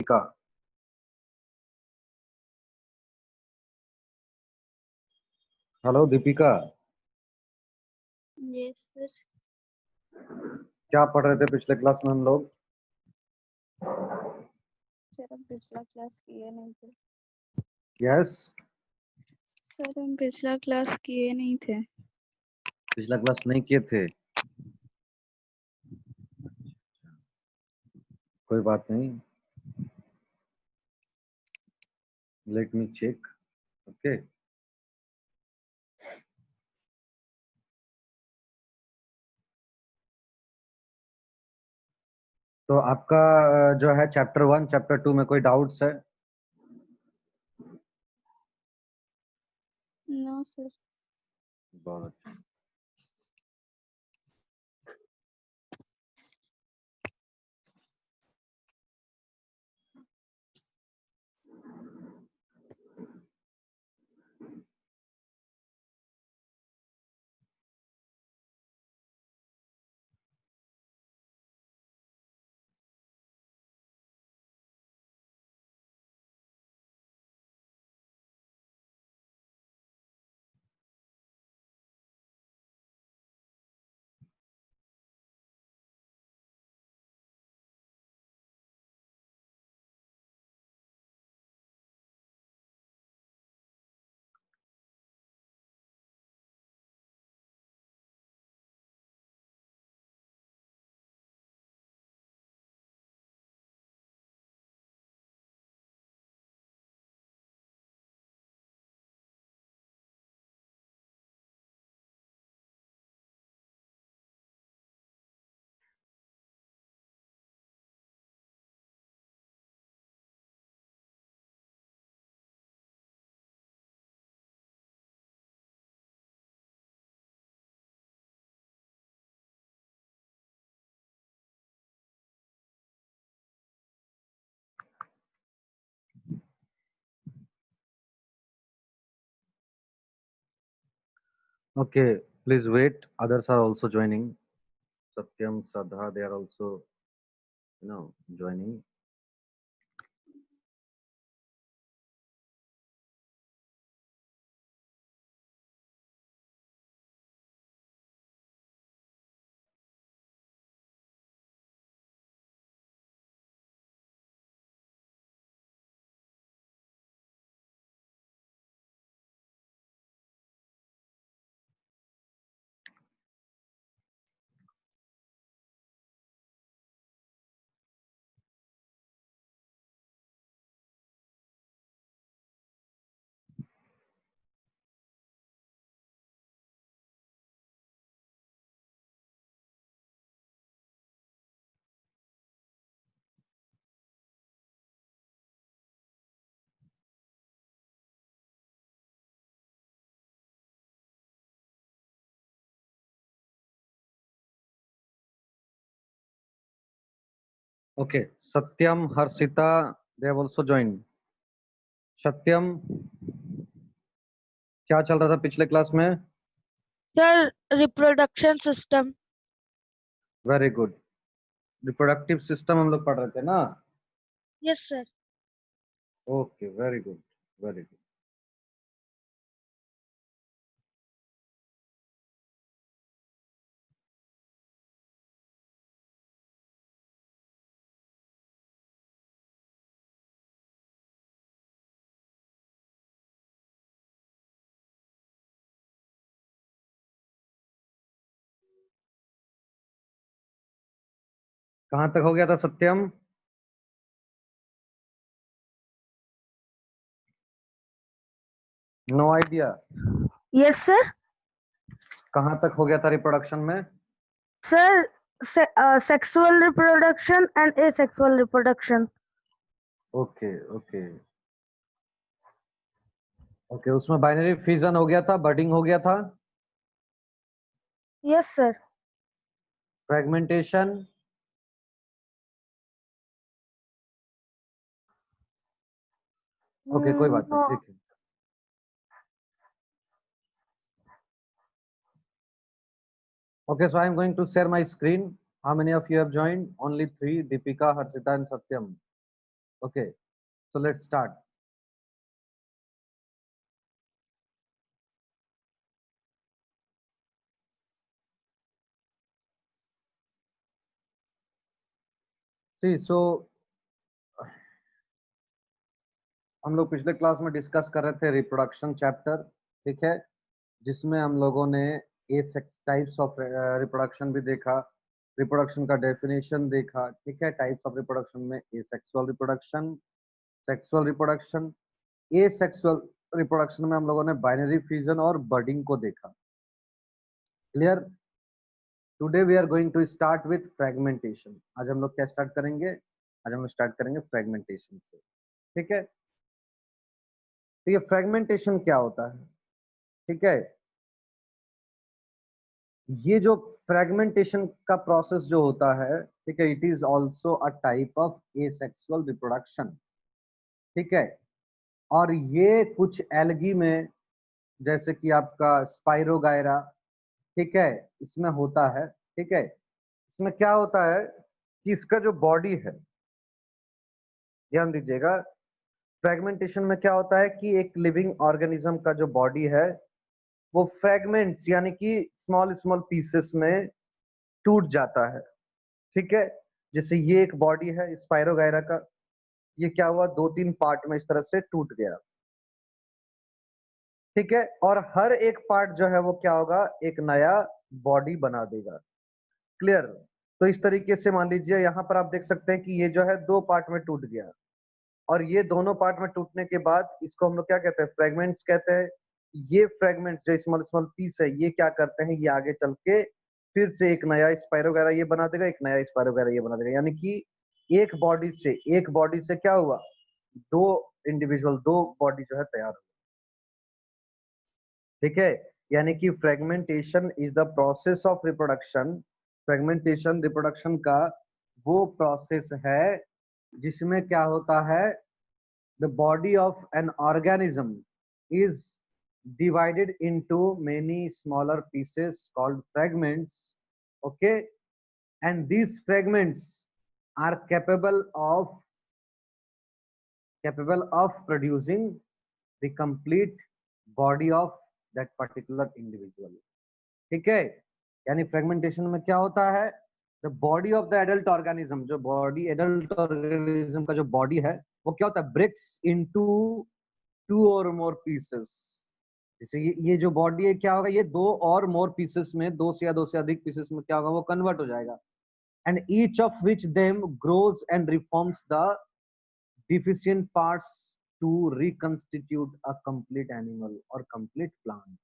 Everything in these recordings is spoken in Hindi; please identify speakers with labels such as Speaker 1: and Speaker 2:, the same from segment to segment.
Speaker 1: Deepika. Hello Deepika,
Speaker 2: yes sir.
Speaker 1: क्या पढ़ रहे थे पिछले क्लास में हम लोग?
Speaker 2: सर हम पिछला क्लास किए नहीं थे।
Speaker 1: यस,
Speaker 2: सर हम पिछला क्लास किए नहीं थे।
Speaker 1: पिछला क्लास नहीं किए थे। कोई बात नहीं, लेट मी चेक। ओके, तो आपका जो है चैप्टर 1 चैप्टर 2 में कोई डाउट्स है?
Speaker 2: No sir.
Speaker 1: बहुत अच्छा। Okay, please wait, others are also joining. Satyam, Shraddha, they are also joining. Okay, Satyam, Harshita, they have also joined. Satyam, क्या चल रहा था पिछले क्लास में?
Speaker 2: Sir reproduction system.
Speaker 1: Very good. Reproductive system हम लोग पढ़ रहे थे ना?
Speaker 2: Yes sir.
Speaker 1: Okay, very good, very good. कहाँ तक हो गया था Satyam? No idea.
Speaker 2: Yes sir.
Speaker 1: कहाँ तक हो गया था रिप्रोडक्शन में?
Speaker 2: Sir sexual reproduction and asexual reproduction.
Speaker 1: Okay okay okay, उसमें बाइनरी फ्यूजन हो गया था, बर्डिंग हो गया था,
Speaker 2: यस सर।
Speaker 1: फ्रेगमेंटेशन। ओके, कोई बात नहीं,
Speaker 2: नो।
Speaker 1: ठीक है। Okay, so I'm going to share my screen. How many of you have joined? Only three: Deepika, Harshita, and Satyam. Okay, so let's start. See, so हम लोग पिछले क्लास में डिस्कस कर रहे थे रिप्रोडक्शन चैप्टर, ठीक है, जिसमें हम लोगों ने टाइप्स ऑफ रिप्रोडक्शन भी देखा, रिप्रोडक्शन का डेफिनेशन देखा, ठीक है। टाइप्स ऑफ रिप्रोडक्शन में asexual reproduction, sexual reproduction, asexual reproduction में हम लोगों ने बाइनरी फ्यूजन और बर्डिंग को देखा। Clear? Today we are going to start with fragmentation. आज हम लोग क्या स्टार्ट करेंगे? आज हम लोग स्टार्ट करेंगे फ्रेगमेंटेशन से, ठीक है। तो ये फ्रेगमेंटेशन क्या होता है, ठीक है। ये जो फ्रेगमेंटेशन का प्रोसेस जो होता है, ठीक है, it is also a type of asexual reproduction, ठीक है। और ये कुछ एल्गी में, जैसे कि आपका स्पाइरोगायरा, ठीक है, इसमें होता है, ठीक है। इसमें क्या होता है कि इसका जो बॉडी है, ध्यान दीजिएगा, फ्रेगमेंटेशन में क्या होता है कि एक लिविंग ऑर्गेनिज्म का जो बॉडी है वो फ्रेगमेंट्स यानी कि स्मॉल स्मॉल पीसेस में टूट जाता है, ठीक है। जैसे ये एक बॉडी है स्पाइरोगायरा का, ये क्या हुआ, 2-3 पार्ट में इस तरह से टूट गया, ठीक है। और हर एक पार्ट जो है वो क्या होगा, एक नया बॉडी बना देगा। क्लियर? तो इस तरीके से मान लीजिए यहाँ पर आप देख सकते हैं कि ये जो है 2 पार्ट में टूट गया, और ये दोनों पार्ट में टूटने के बाद इसको हम लोग क्या कहते हैं, फ्रेगमेंट्स कहते हैं। ये फ्रेगमेंट्स जो स्मॉल स्मॉल पीस है, ये क्या करते हैं, ये आगे चल के फिर से एक नया स्पाइरोगायरा ये बना देगा, एक नया स्पाइरोगायरा ये बना देगा। यानी कि एक बॉडी से क्या हुआ, दो बॉडी जो है तैयार हुआ, ठीक है। यानी कि fragmentation is the process of reproduction. Fragmentation reproduction का वो प्रोसेस है जिसमें क्या होता है, the body of an organism is divided into many smaller pieces called fragments, okay, and these fragments are capable of producing the complete body of that particular individual, ठीक है। यानी फ्रेगमेंटेशन में क्या होता है, the body of the adult organism, जो बॉडी एडल्ट ऑर्गेनिज्म का जो बॉडी है वो क्या होता है, ब्रेक्स इनटू 2 और मोर पीसेस। जैसे ये जो बॉडी है क्या होगा, ये 2 और मोर पीसेस में, 2 से अधिक पीसेस में क्या होगा, वो कन्वर्ट हो जाएगा। And each of which them grows and reforms the deficient parts to reconstitute a complete animal और कंप्लीट प्लांट,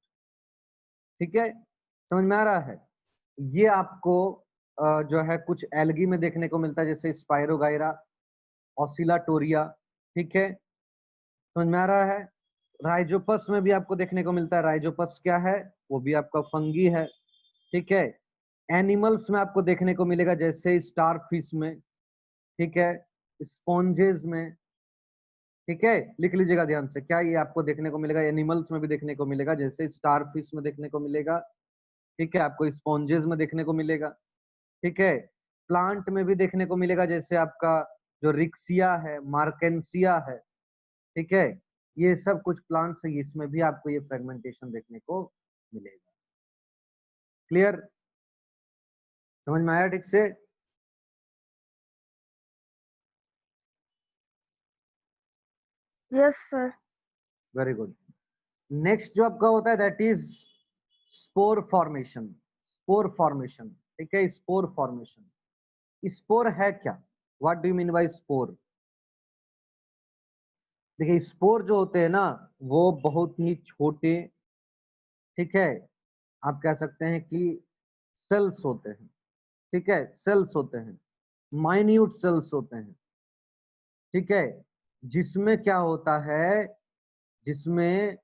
Speaker 1: ठीक है। समझ में आ रहा है? ये आपको जो है कुछ एल्गी में देखने को मिलता है, जैसे स्पाइरोगायरा, ऑसिलाटोरिया, ठीक है। समझ में आ रहा है? राइजोपस में भी आपको देखने को मिलता है। राइजोपस क्या है, वो भी आपका फंगी है, ठीक है। एनिमल्स में आपको देखने को मिलेगा जैसे स्टार फिश में, ठीक है, स्पॉन्जेस में, ठीक है। लिख लीजिएगा ध्यान से, क्या ये आपको देखने को मिलेगा, एनिमल्स में भी देखने को मिलेगा, जैसे स्टार फिश में देखने को मिलेगा, ठीक है, आपको स्पॉन्जेस में देखने को मिलेगा, ठीक है। प्लांट में भी देखने को मिलेगा, जैसे आपका जो रिक्सिया है, मार्केंसिया है, ठीक है। ये सब कुछ प्लांट्स है, इसमें भी आपको ये फ्रेगमेंटेशन देखने को मिलेगा। क्लियर? समझ में आया ठीक से?
Speaker 2: Yes sir.
Speaker 1: Very good. Next जो आपका होता है that is spore formation. Spore formation, ठीक है, स्पोर फॉर्मेशन। स्पोर है क्या, what do you mean by spore? देखिए स्पोर जो होते हैं ना वो बहुत ही छोटे, ठीक है, आप कह सकते हैं कि सेल्स होते हैं, ठीक है, सेल्स होते हैं, माइन्यूट सेल्स होते हैं, ठीक है। जिसमें क्या होता है, जिसमें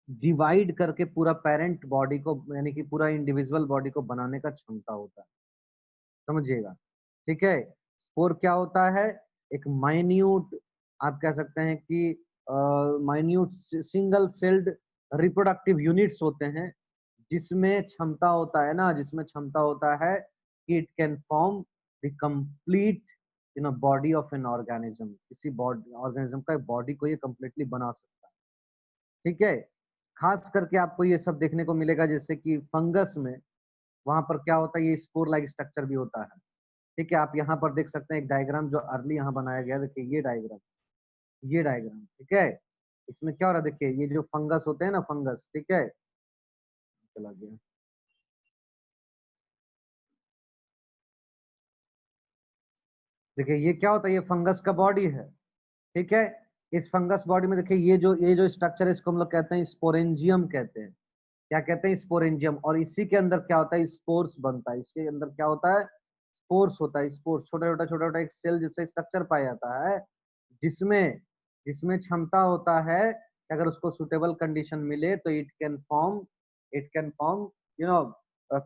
Speaker 1: डिवाइड करके पूरा पेरेंट बॉडी को यानी कि पूरा इंडिविजुअल बॉडी को बनाने का क्षमता होता है, समझिएगा, ठीक है। स्पोर क्या होता है, एक माइन्यूट, आप कह सकते हैं कि minute single celled reproductive units होते हैं, जिसमें क्षमता होता है ना, जिसमें क्षमता होता है कि it can form the complete body of an organism, किसी बॉडी ऑर्गेनिज्म का बॉडी को ये कंप्लीटली बना सकता है। ठीक है, खास करके आपको ये सब देखने को मिलेगा, जैसे कि फंगस में वहां पर क्या होता है, ये स्पोर लाइक स्ट्रक्चर भी होता है। ठीक है, आप यहाँ पर देख सकते हैं एक डायग्राम जो अर्ली यहाँ बनाया गया, देखिए ये डायग्राम। ठीक है, इसमें क्या हो रहा है, देखिए ये जो फंगस होते हैं ना, फंगस, ठीक है, चला गया। देखिए ये क्या होता है, ये फंगस का बॉडी है। ठीक है, इस फंगस बॉडी में देखिए ये जो स्ट्रक्चर है, इसको हम लोग कहते हैं स्पोरेंजियम कहते हैं। क्या कहते हैं, स्पोरेंजियम। और इसी के अंदर क्या होता है, स्पोर्स बनता है। इसके अंदर क्या होता है, स्पोर्स होता है। स्पोर्स छोटा छोटा एक सेल जैसे स्ट्रक्चर पाया जाता है, जिसमें जिसमें क्षमता होता है कि अगर उसको सुटेबल कंडीशन मिले तो it can form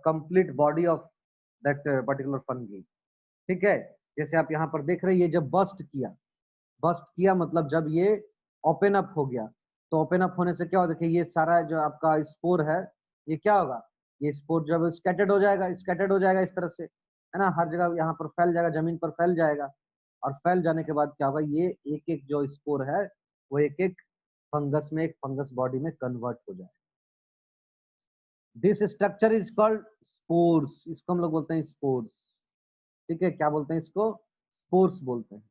Speaker 1: complete body of that particular fungi. ठीक है, जैसे आप यहाँ पर देख रहे हैं, ये जब बस्ट किया मतलब जब ये ओपन अप हो गया, तो ओपन अप होने से क्या होगा, देखिए ये सारा जो आपका स्पोर है, ये क्या होगा, ये स्पोर जब स्कैटर्ड हो जाएगा इस तरह से, है ना, हर जगह यहाँ पर फैल जाएगा, जमीन पर फैल जाएगा। और फैल जाने के बाद क्या होगा, ये एक एक जो स्पोर है वो एक एक फंगस में, एक फंगस बॉडी में कन्वर्ट हो जाएगा। This structure is called spores. इसको हम लोग बोलते हैं स्पोर्स। ठीक है, क्या बोलते हैं इसको, स्पोर्स बोलते हैं।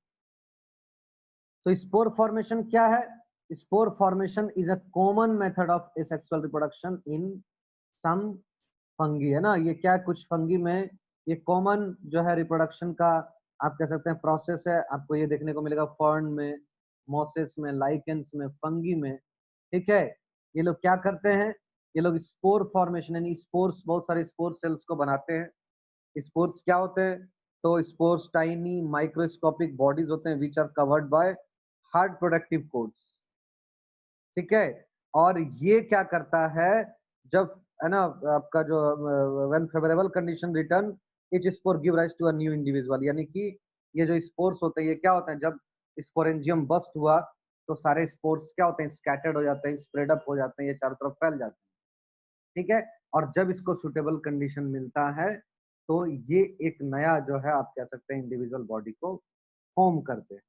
Speaker 1: तो स्पोर फॉर्मेशन क्या है, spore formation is a common method of asexual reproduction in some fungi, है ना। ये क्या है, कुछ फंगी में ये कॉमन जो है रिप्रोडक्शन का आप कह सकते हैं प्रोसेस है। आपको ये देखने को मिलेगा फर्न में, मोसेस में, लाइकेंस में, फंगी में। ठीक है, ये लोग क्या करते हैं, ये लोग स्पोर फॉर्मेशन यानी स्पोर्स, बहुत सारे स्पोर सेल्स को बनाते हैं। स्पोर्स क्या होते हैं, तो स्पोर्स टाइनी माइक्रोस्कोपिक बॉडीज होते हैं which are covered by hard productive coats. ठीक है, और ये क्या करता है, जब, है ना, आपका जो when favourable condition return each spore give rise to a new individual, यानी कि ये जो स्पोर्स होते हैं, ये क्या होते हैं, जब स्पोरेंजियम बस्ट हुआ तो सारे स्पोर्स क्या होते हैं, स्कैटर्ड हो जाते हैं, स्प्रेड अप हो जाते हैं, ये चारों तरफ फैल जाते हैं। ठीक है, और जब इसको सुटेबल कंडीशन मिलता है तो ये एक नया जो है आप कह सकते हैं इंडिविजुअल बॉडी को फॉर्म करते हैं।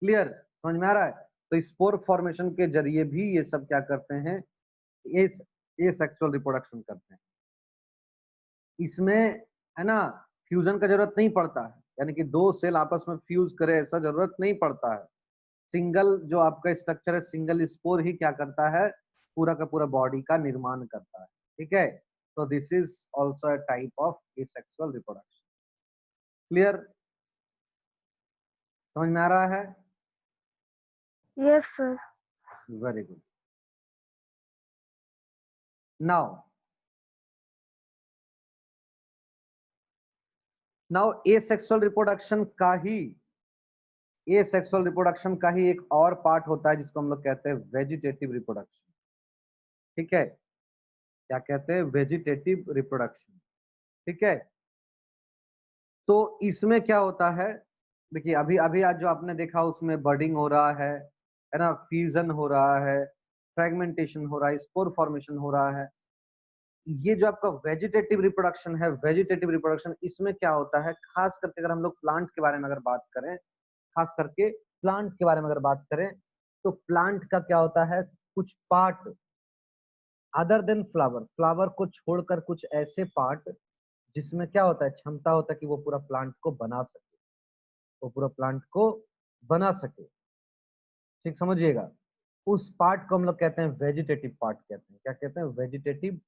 Speaker 1: क्लियर, समझ में आ रहा है। तो स्पोर फॉर्मेशन के जरिए भी ये सब क्या करते हैं, ये सेक्सुअल रिप्रोडक्शन करते हैं। इसमें, है ना, फ्यूजन का जरूरत नहीं पड़ता है, यानी कि दो सेल आपस में फ्यूज करे ऐसा जरूरत नहीं पड़ता है। सिंगल जो आपका स्ट्रक्चर है, सिंगल स्पोर ही क्या करता है, पूरा का पूरा बॉडी का निर्माण करता है। ठीक है, तो this is also a type of asexual reproduction. Clear, समझ में आ रहा है।
Speaker 2: Yes sir.
Speaker 1: Very good. Now now asexual reproduction का ही एसेक्सुअल रिप्रोडक्शन का ही एक और पार्ट होता है जिसको हम लोग कहते हैं वेजिटेटिव रिप्रोडक्शन। ठीक है, क्या कहते हैं, वेजिटेटिव रिप्रोडक्शन। ठीक है, तो इसमें क्या होता है, देखिए अभी अभी आज जो आपने देखा उसमें बर्डिंग हो रहा है ना, फ्यूजन हो रहा है, फ्रेगमेंटेशन हो रहा है, स्पोर फॉर्मेशन हो रहा है। ये जो आपका वेजिटेटिव रिप्रोडक्शन है, वेजिटेटिव रिप्रोडक्शन, इसमें क्या होता है, खास करके अगर हम लोग प्लांट के बारे में अगर बात करें, खास करके प्लांट के बारे में अगर बात करें, तो प्लांट का क्या होता है, कुछ part other than flower, flower को छोड़कर कुछ ऐसे पार्ट जिसमें क्या होता है, क्षमता होता है कि वो पूरा प्लांट को बना सके, वो पूरा प्लांट को बना सके। ठीक समझिएगा, उस पार्ट को हम लोग कहते हैं वेजिटेटिव पार्ट कहते हैं। क्या कहते हैं, vegetative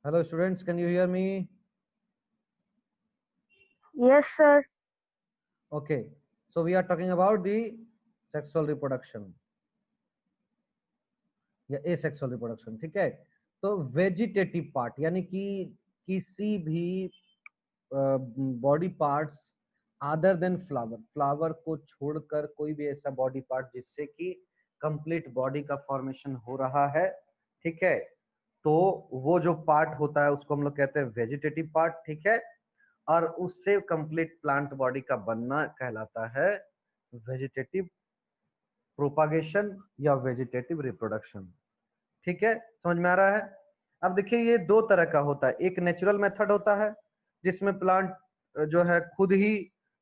Speaker 1: Hello students, can you hear me?
Speaker 2: Yes, sir.
Speaker 1: Okay, so we are talking about the sexual reproduction या asexual reproduction. ठीक है, तो वेजिटेटिव पार्ट यानी कि किसी भी body parts other than flower, flower को छोड़कर कोई भी ऐसा बॉडी पार्ट जिससे कि कंप्लीट बॉडी का फॉर्मेशन हो रहा है, ठीक है, तो वो जो पार्ट होता है उसको हम लोग कहते हैं वेजिटेटिव पार्ट, ठीक है, और उससे कंप्लीट प्लांट बॉडी का बनना कहलाता है वेजिटेटिव प्रोपागेशन या वेजिटेटिव रिप्रोडक्शन। ठीक है, समझ में आ रहा है? अब देखिए ये दो तरह का होता है, एक नेचुरल मेथड होता है जिसमें प्लांट जो है खुद ही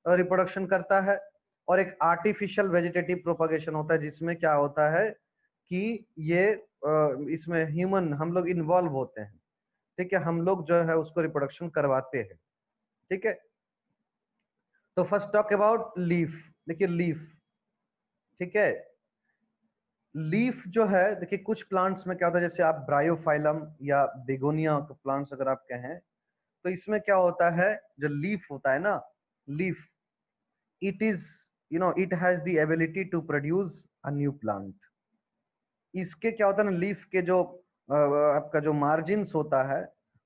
Speaker 1: रिप्रोडक्शन करता है, और एक आर्टिफिशियल वेजिटेटिव प्रोपागेशन होता है जिसमें क्या होता है कि ये इसमें ह्यूमन हम लोग इन्वॉल्व होते हैं, ठीक है, हम लोग जो है उसको रिप्रोडक्शन करवाते हैं। ठीक है, तो फर्स्ट टॉक अबाउट लीफ। देखिए लीफ, ठीक है, लीफ जो है देखिए कुछ प्लांट्स में क्या होता है, जैसे आप ब्रायोफाइलम या बेगोनिया के प्लांट्स अगर आप कहें तो इसमें क्या होता है, जो लीफ होता है ना, leaf, it is it has the ability to produce a new plant. इसके क्या होता है ना, लीफ के जो आपका जो मार्जिन्स होता है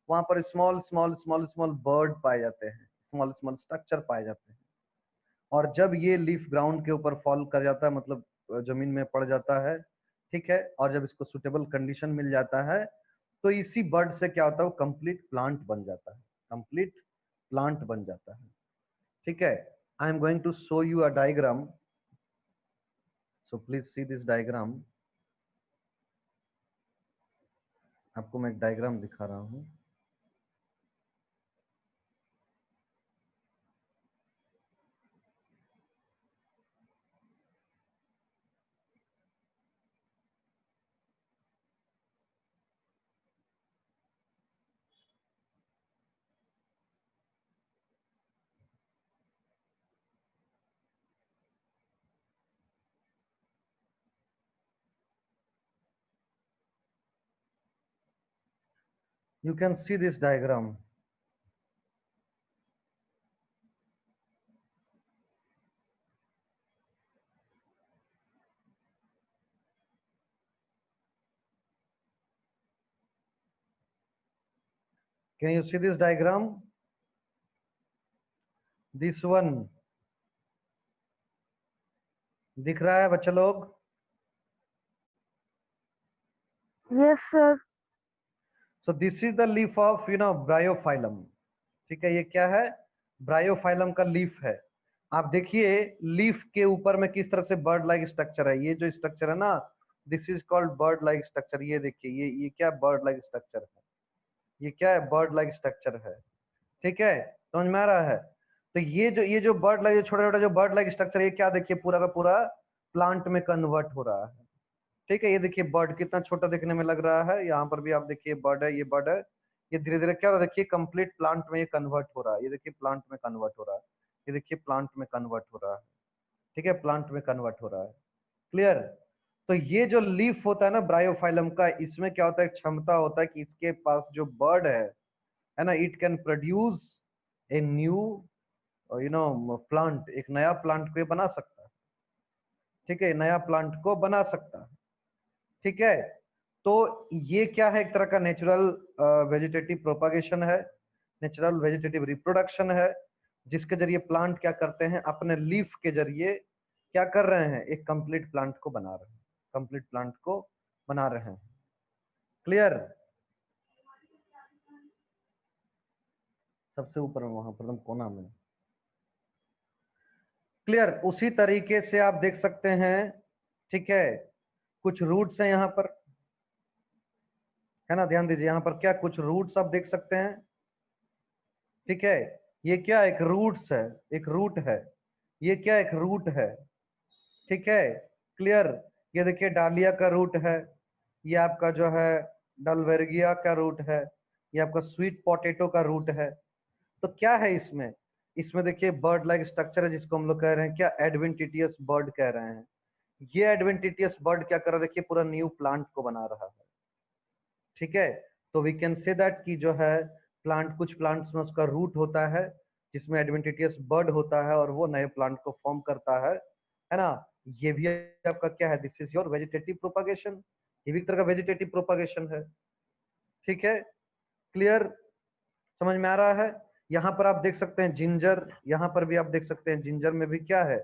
Speaker 1: वहां पर small small small small bird पाए जाते हैं, स्मॉल स्मॉल स्ट्रक्चर पाए जाते हैं, और जब ये लीफ ग्राउंड के ऊपर फॉल कर जाता है, मतलब जमीन में पड़ जाता है, ठीक है, और जब इसको सुटेबल कंडीशन मिल जाता है तो इसी बर्ड से क्या होता है, वो कंप्लीट प्लांट बन जाता है, कंप्लीट प्लांट बन जाता है। ठीक है, I am going to show you a diagram, so please see this diagram. आपको मैं एक डायग्राम दिखा रहा हूँ। You can see this diagram. Can you see this diagram? This one दिख रहा है बच्चे लोग?
Speaker 2: Yes, sir.
Speaker 1: So this is the leaf of bryophyllum. ठीक है, ये क्या है, ब्रायोफाइलम का लीफ है। आप देखिए लीफ के ऊपर में किस तरह से बर्ड लाइक स्ट्रक्चर है, ये जो स्ट्रक्चर है ना, this is called bird like structure. ये देखिए ये क्या बर्ड लाइक स्ट्रक्चर है, ये क्या है, बर्ड लाइक स्ट्रक्चर है। ठीक है, समझ में आ रहा है? तो ये जो बर्ड लाइक छोटा छोटा जो बर्ड लाइक स्ट्रक्चर, ये क्या देखिए पूरा का पूरा प्लांट में कन्वर्ट हो रहा है। ठीक है, ये देखिए बर्ड कितना छोटा देखने में लग रहा है, यहाँ पर भी आप देखिए बर्ड है, ये बर्ड है, ये धीरे धीरे क्या हो रहा है, देखिए कंप्लीट प्लांट में ये कन्वर्ट हो रहा है, ये देखिए प्लांट में कन्वर्ट हो रहा है, ये देखिए प्लांट में कन्वर्ट हो रहा है। ठीक है, प्लांट में कन्वर्ट हो रहा है। क्लियर? तो ये जो लीफ होता है ना ब्रायोफाइलम का, इसमें क्या होता है, क्षमता होता है कि इसके पास जो बर्ड है ना, it can produce a new plant, एक नया प्लांट को ये बना सकता है। ठीक है, नया प्लांट को बना सकता है। ठीक है, तो ये क्या है, एक तरह का नेचुरल वेजिटेटिव प्रोपागेशन है, नेचुरल वेजिटेटिव रिप्रोडक्शन है, जिसके जरिए प्लांट क्या करते हैं, अपने लीफ के जरिए क्या कर रहे हैं, एक कंप्लीट प्लांट को बना रहे हैं, कंप्लीट प्लांट को बना रहे हैं। क्लियर? सबसे ऊपर में वहां पर कोना में। क्लियर? उसी तरीके से आप देख सकते हैं, ठीक है, कुछ रूट्स हैं यहाँ पर, है ना, ध्यान दीजिए यहाँ पर क्या कुछ रूट्स आप देख सकते हैं। ठीक है, ये क्या एक रूट्स है, एक रूट है, ये क्या एक रूट है। ठीक है, क्लियर? ये देखिए डालिया का रूट है, ये आपका जो है डलवर्गिया का रूट है, ये आपका स्वीट पोटैटो का रूट है। तो क्या है इसमें, इसमें देखिए बर्ड लाइक स्ट्रक्चर है, जिसको हम लोग कह रहे हैं क्या, एडवेंटिटियस बर्ड कह रहे हैं। ये एडवेंटिटियस बर्ड क्या कर रहा है, देखिए पूरा न्यू प्लांट को बना रहा है। ठीक है, तो वी कैन से दैट कि जो है प्लांट, कुछ प्लांट्स में उसका रूट होता है जिसमें एडवेंटिशियस बर्ड होता है और वो नए प्लांट को फॉर्म करता है ना। ये भी आपका क्या है, this is your vegetative propagation, ये भी एक तरह का वेजिटेटिव प्रोपागेशन है। ठीक है, क्लियर, समझ में आ रहा है। यहाँ पर आप देख सकते हैं जिंजर, यहाँ पर भी आप देख सकते हैं जिंजर में भी क्या है,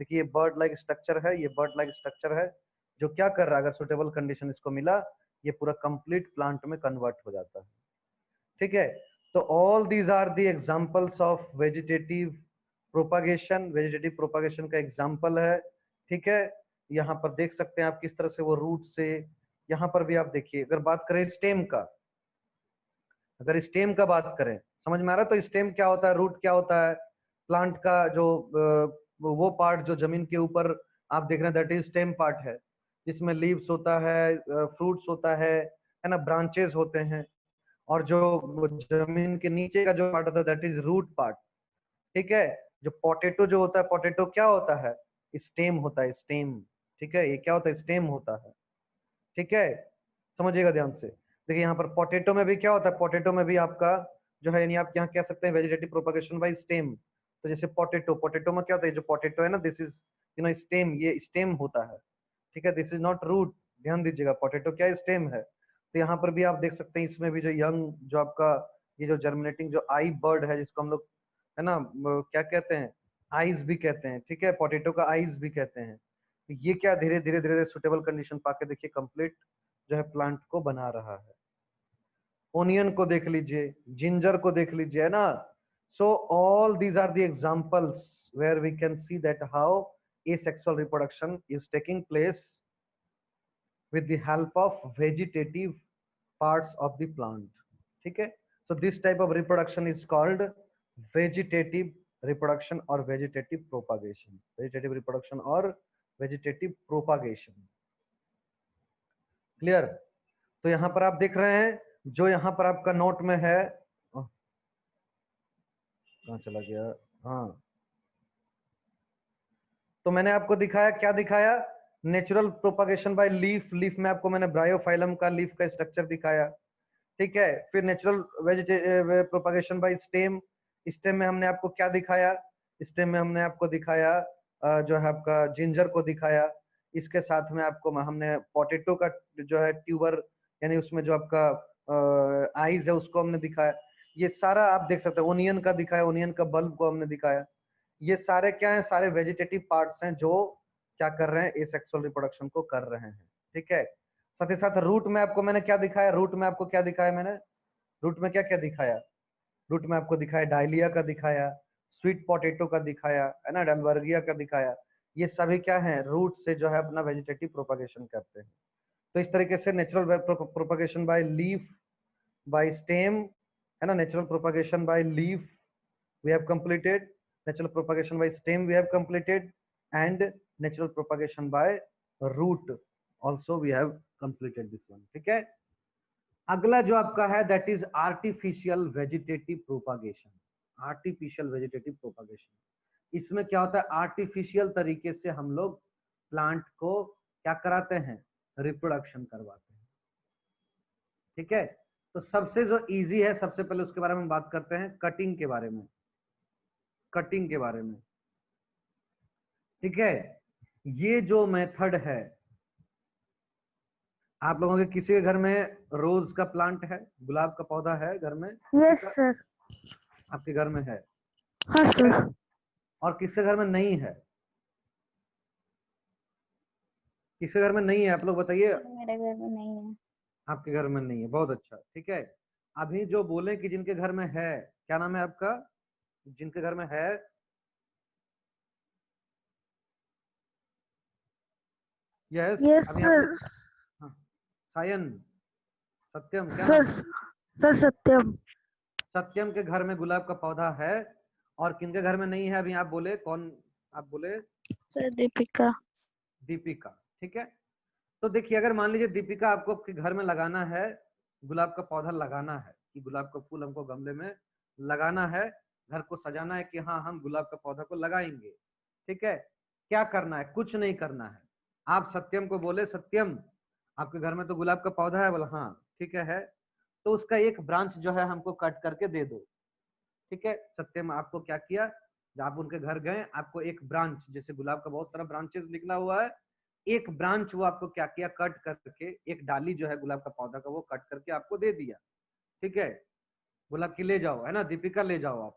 Speaker 1: देखिए ये बर्ड लाइक स्ट्रक्चर है, ये बर्ड लाइक स्ट्रक्चर है जो क्या कर रहा है, अगर सुटेबल कंडीशन इसको मिला ये पूरा कंप्लीट प्लांट में कन्वर्ट हो जाता है। ठीक है, तो all these are the examples of vegetative propagation, vegetative propagation का एग्जांपल है। ठीक है, यहाँ पर देख सकते हैं आप किस तरह से वो रूट से, यहाँ पर भी आप देखिए, अगर बात करें स्टेम का, अगर स्टेम का बात करें, समझ में आ रहा है, तो स्टेम क्या होता है, रूट क्या होता है, प्लांट का जो वो पार्ट जो जमीन के ऊपर आप देख रहे हैं दैट इज स्टेम पार्ट है, जिसमें लीव्स होता है, फ्रूट्स होता है ना, ब्रांचेस होते हैं, और जो जमीन के नीचे का जो पार्ट होता है दैट इज रूट पार्ट। ठीक है, जो पोटैटो जो होता है, पोटैटो क्या होता है, स्टेम होता है, स्टेम। ठीक है, ये क्या होता है, स्टेम होता है। ठीक है, समझिएगा ध्यान से। देखिए यहाँ पर पोटैटो में भी क्या होता है, पोटैटो में भी आपका जो है, यानी आप यहाँ कह सकते हैं वेजिटेटिव प्रोपगेशन बाय स्टेम। तो जैसे पोटैटो, पोटैटो में क्या होता है, जो पोटैटो है ना, दिस इज स्टेम, ये स्टेम होता है। ठीक है, दिस इज नॉट रूट, ध्यान दीजिएगा, पोटैटो क्या स्टेम है। तो यहाँ पर भी आप देख सकते हैं, इसमें भी जो यंग, जो आपका ये जो जर्मिनेटिंग जो आई बर्ड है, जिसको हम लोग है ना क्या कहते हैं, आईज भी कहते हैं। ठीक है, पोटैटो का आईज भी कहते हैं। तो ये क्या धीरे धीरे धीरे सुटेबल कंडीशन पाके देखिए कंप्लीट जो है प्लांट को बना रहा है। ओनियन को देख लीजिए, जिंजर को देख लीजिए, है ना। So all these are the examples where we can see that how asexual reproduction is taking place with the help of vegetative parts of the plant. ठीक है, so this type of reproduction is called vegetative reproduction or vegetative propagation, vegetative reproduction or vegetative propagation। Clear. तो यहाँ पर आप देख रहे हैं, जो यहाँ पर आपका नोट में है, कहाँ चला गया, हाँ, तो मैंने आपको दिखाया, क्या दिखाया, natural propagation by leaf, leaf में आपको मैंने ब्रायोफाइलम का लीफ का स्ट्रक्चर दिखाया। ठीक है, फिर natural propagation by stem, stem में हमने आपको क्या दिखाया, स्टेम में हमने आपको दिखाया जो है आपका जिंजर को दिखाया। इसके साथ में आपको हमने पोटैटो का जो है ट्यूबर, यानी उसमें जो आपका आईज है उसको हमने दिखाया। ये सारा आप देख सकते हैं, ओनियन का दिखाया, ओनियन का बल्ब को हमने दिखाया। ये सारे क्या है, सारे वेजिटेटिव पार्ट्स हैं जो क्या कर रहे हैं, एसेक्सुअल रिप्रोडक्शन को कर रहे हैं। ठीक है, साथ ही साथ रूट में आपको मैंने क्या दिखाया, रूट में आपको क्या दिखाया मैंने, रूट में क्या क्या दिखाया, रूट में आपको दिखाया डायलिया का दिखाया, स्वीट पोटैटो का दिखाया, है ना, डेलवर्गिया का दिखाया। ये सभी क्या है, रूट से जो है अपना वेजिटेटिव प्रोपागेशन करते हैं। तो इस तरीके से natural propagation by leaf, by stem, है ना, natural propagation by leaf we have completed, natural propagation by stem we have completed, and natural propagation by root also we have completed this one। ठीक है, अगला जो आपका है that is artificial vegetative propagation. Artificial vegetative propagation, इसमें क्या होता है, आर्टिफिशियल तरीके से हम लोग प्लांट को क्या कराते हैं, रिप्रोडक्शन करवाते हैं। ठीक है, तो सबसे जो इजी है, सबसे पहले उसके बारे में बात करते हैं, कटिंग के बारे में, कटिंग के बारे में। ठीक है, ये जो मेथड है, आप लोगों के किसी के घर में रोज का प्लांट है, गुलाब का पौधा है घर में?
Speaker 2: Yes sir.
Speaker 1: आपके घर में है?
Speaker 2: हाँ सर।
Speaker 1: और किसके घर में नहीं है? किसके घर में नहीं है, आप लोग बताइए।
Speaker 2: मेरे घर में नहीं है।
Speaker 1: आपके घर में नहीं है, बहुत अच्छा। ठीक है, अभी जो बोले कि जिनके घर में है, क्या नाम है आपका, जिनके घर में है, यस
Speaker 2: यस
Speaker 1: अभी आप
Speaker 2: सर।
Speaker 1: लोग, हाँ, सायन, सत्यम, क्या
Speaker 2: सर
Speaker 1: नाम है?
Speaker 2: सर सत्यम।
Speaker 1: सत्यम के घर में गुलाब का पौधा है, और किनके घर में नहीं है, अभी आप बोले, कौन आप बोले?
Speaker 2: सर दीपिका।
Speaker 1: दीपिका। ठीक है, तो देखिए अगर मान लीजिए दीपिका आपको आपके घर में लगाना है, गुलाब का पौधा लगाना है, कि गुलाब का फूल हमको गमले में लगाना है, घर को सजाना है कि हाँ हम गुलाब का पौधा को लगाएंगे। ठीक है, क्या करना है, कुछ नहीं करना है। आप सत्यम को बोले, सत्यम आपके घर में तो गुलाब का पौधा है, बोला हाँ ठीक है। तो उसका एक ब्रांच जो है हमको कट करके दे दो। ठीक है, सत्यम आपको क्या किया, जब आप उनके घर गए आपको एक ब्रांच, जैसे गुलाब का बहुत सारा ब्रांचेस निकला हुआ है, एक ब्रांच वो आपको क्या किया, कट करके एक डाली जो है गुलाब का पौधा का वो कट करके आपको दे दिया। ठीक है, बोला कि ले जाओ, है ना दीपिका ले जाओ।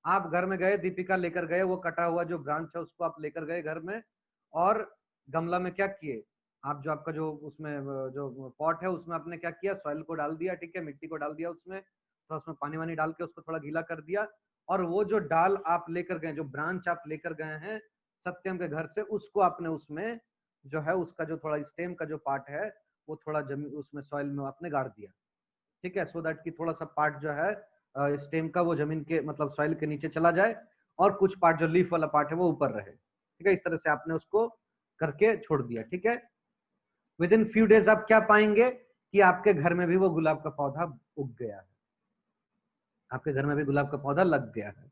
Speaker 1: आप घर में गए, दीपिका लेकर गए वो कटा हुआ जो ब्रांच है उसको आप लेकर गए घर में, और गमला में क्या किए आप, जो आपका जो उसमें जो पॉट है उसमें आपने क्या किया, सॉइल को डाल दिया। ठीक है, मिट्टी को डाल दिया उसमें, थोड़ा उसमें पानी वानी डाल के उसको थोड़ा गीला कर दिया, और वो जो डाल आप लेकर गए, जो ब्रांच आप लेकर गए हैं सत्यम के घर से, उसको आपने उसमें जो है उसका जो थोड़ा स्टेम का जो पार्ट है वो थोड़ा जमीन उसमें सॉइल में आपने गाड़ दिया। ठीक है, सो दैट की थोड़ा सा पार्ट जो है स्टेम का वो जमीन के मतलब सॉइल के नीचे चला जाए, और कुछ पार्ट जो लीफ वाला पार्ट है वो ऊपर रहे। ठीक है, इस तरह से आपने उसको करके छोड़ दिया। ठीक है, विद इन फ्यू डेज आप क्या पाएंगे कि आपके घर में भी वो गुलाब का पौधा उग गया है, आपके घर में भी गुलाब का पौधा लग गया है।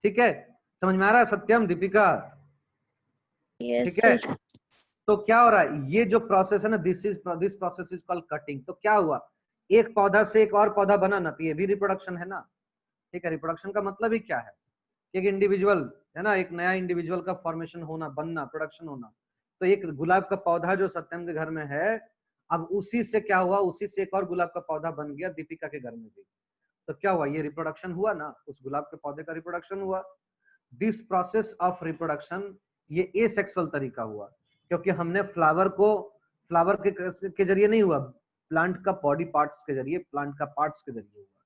Speaker 1: ठीक है, समझ में आ रहा है सत्यम, दीपिका?
Speaker 2: यस
Speaker 1: ठीक है,
Speaker 2: सर।
Speaker 1: तो क्या हो रहा है, ये जो प्रोसेस है ना, this process is called cutting. तो क्या हुआ, एक पौधा से एक और पौधा बना ना, तो ये भी रिप्रोडक्शन है ना। ठीक है, रिप्रोडक्शन का मतलब ही क्या है, एक इंडिविजुअल है ना, एक नया इंडिविजुअल का फॉर्मेशन होना, बनना, प्रोडक्शन होना। तो एक गुलाब का पौधा जो सत्यम के घर में है, अब उसी से क्या हुआ, उसी से एक और गुलाब का पौधा बन गया दीपिका के घर में भी। तो क्या हुआ, ये रिप्रोडक्शन हुआ ना, उस गुलाब के पौधे का रिप्रोडक्शन हुआ। दिस प्रोसेस ऑफ रिप्रोडक्शन ये एसेक्सुअल तरीका हुआ, क्योंकि हमने फ्लावर के जरिए नहीं हुआ, प्लांट का बॉडी पार्ट्स के जरिए, प्लांट का पार्ट्स के जरिए हुआ।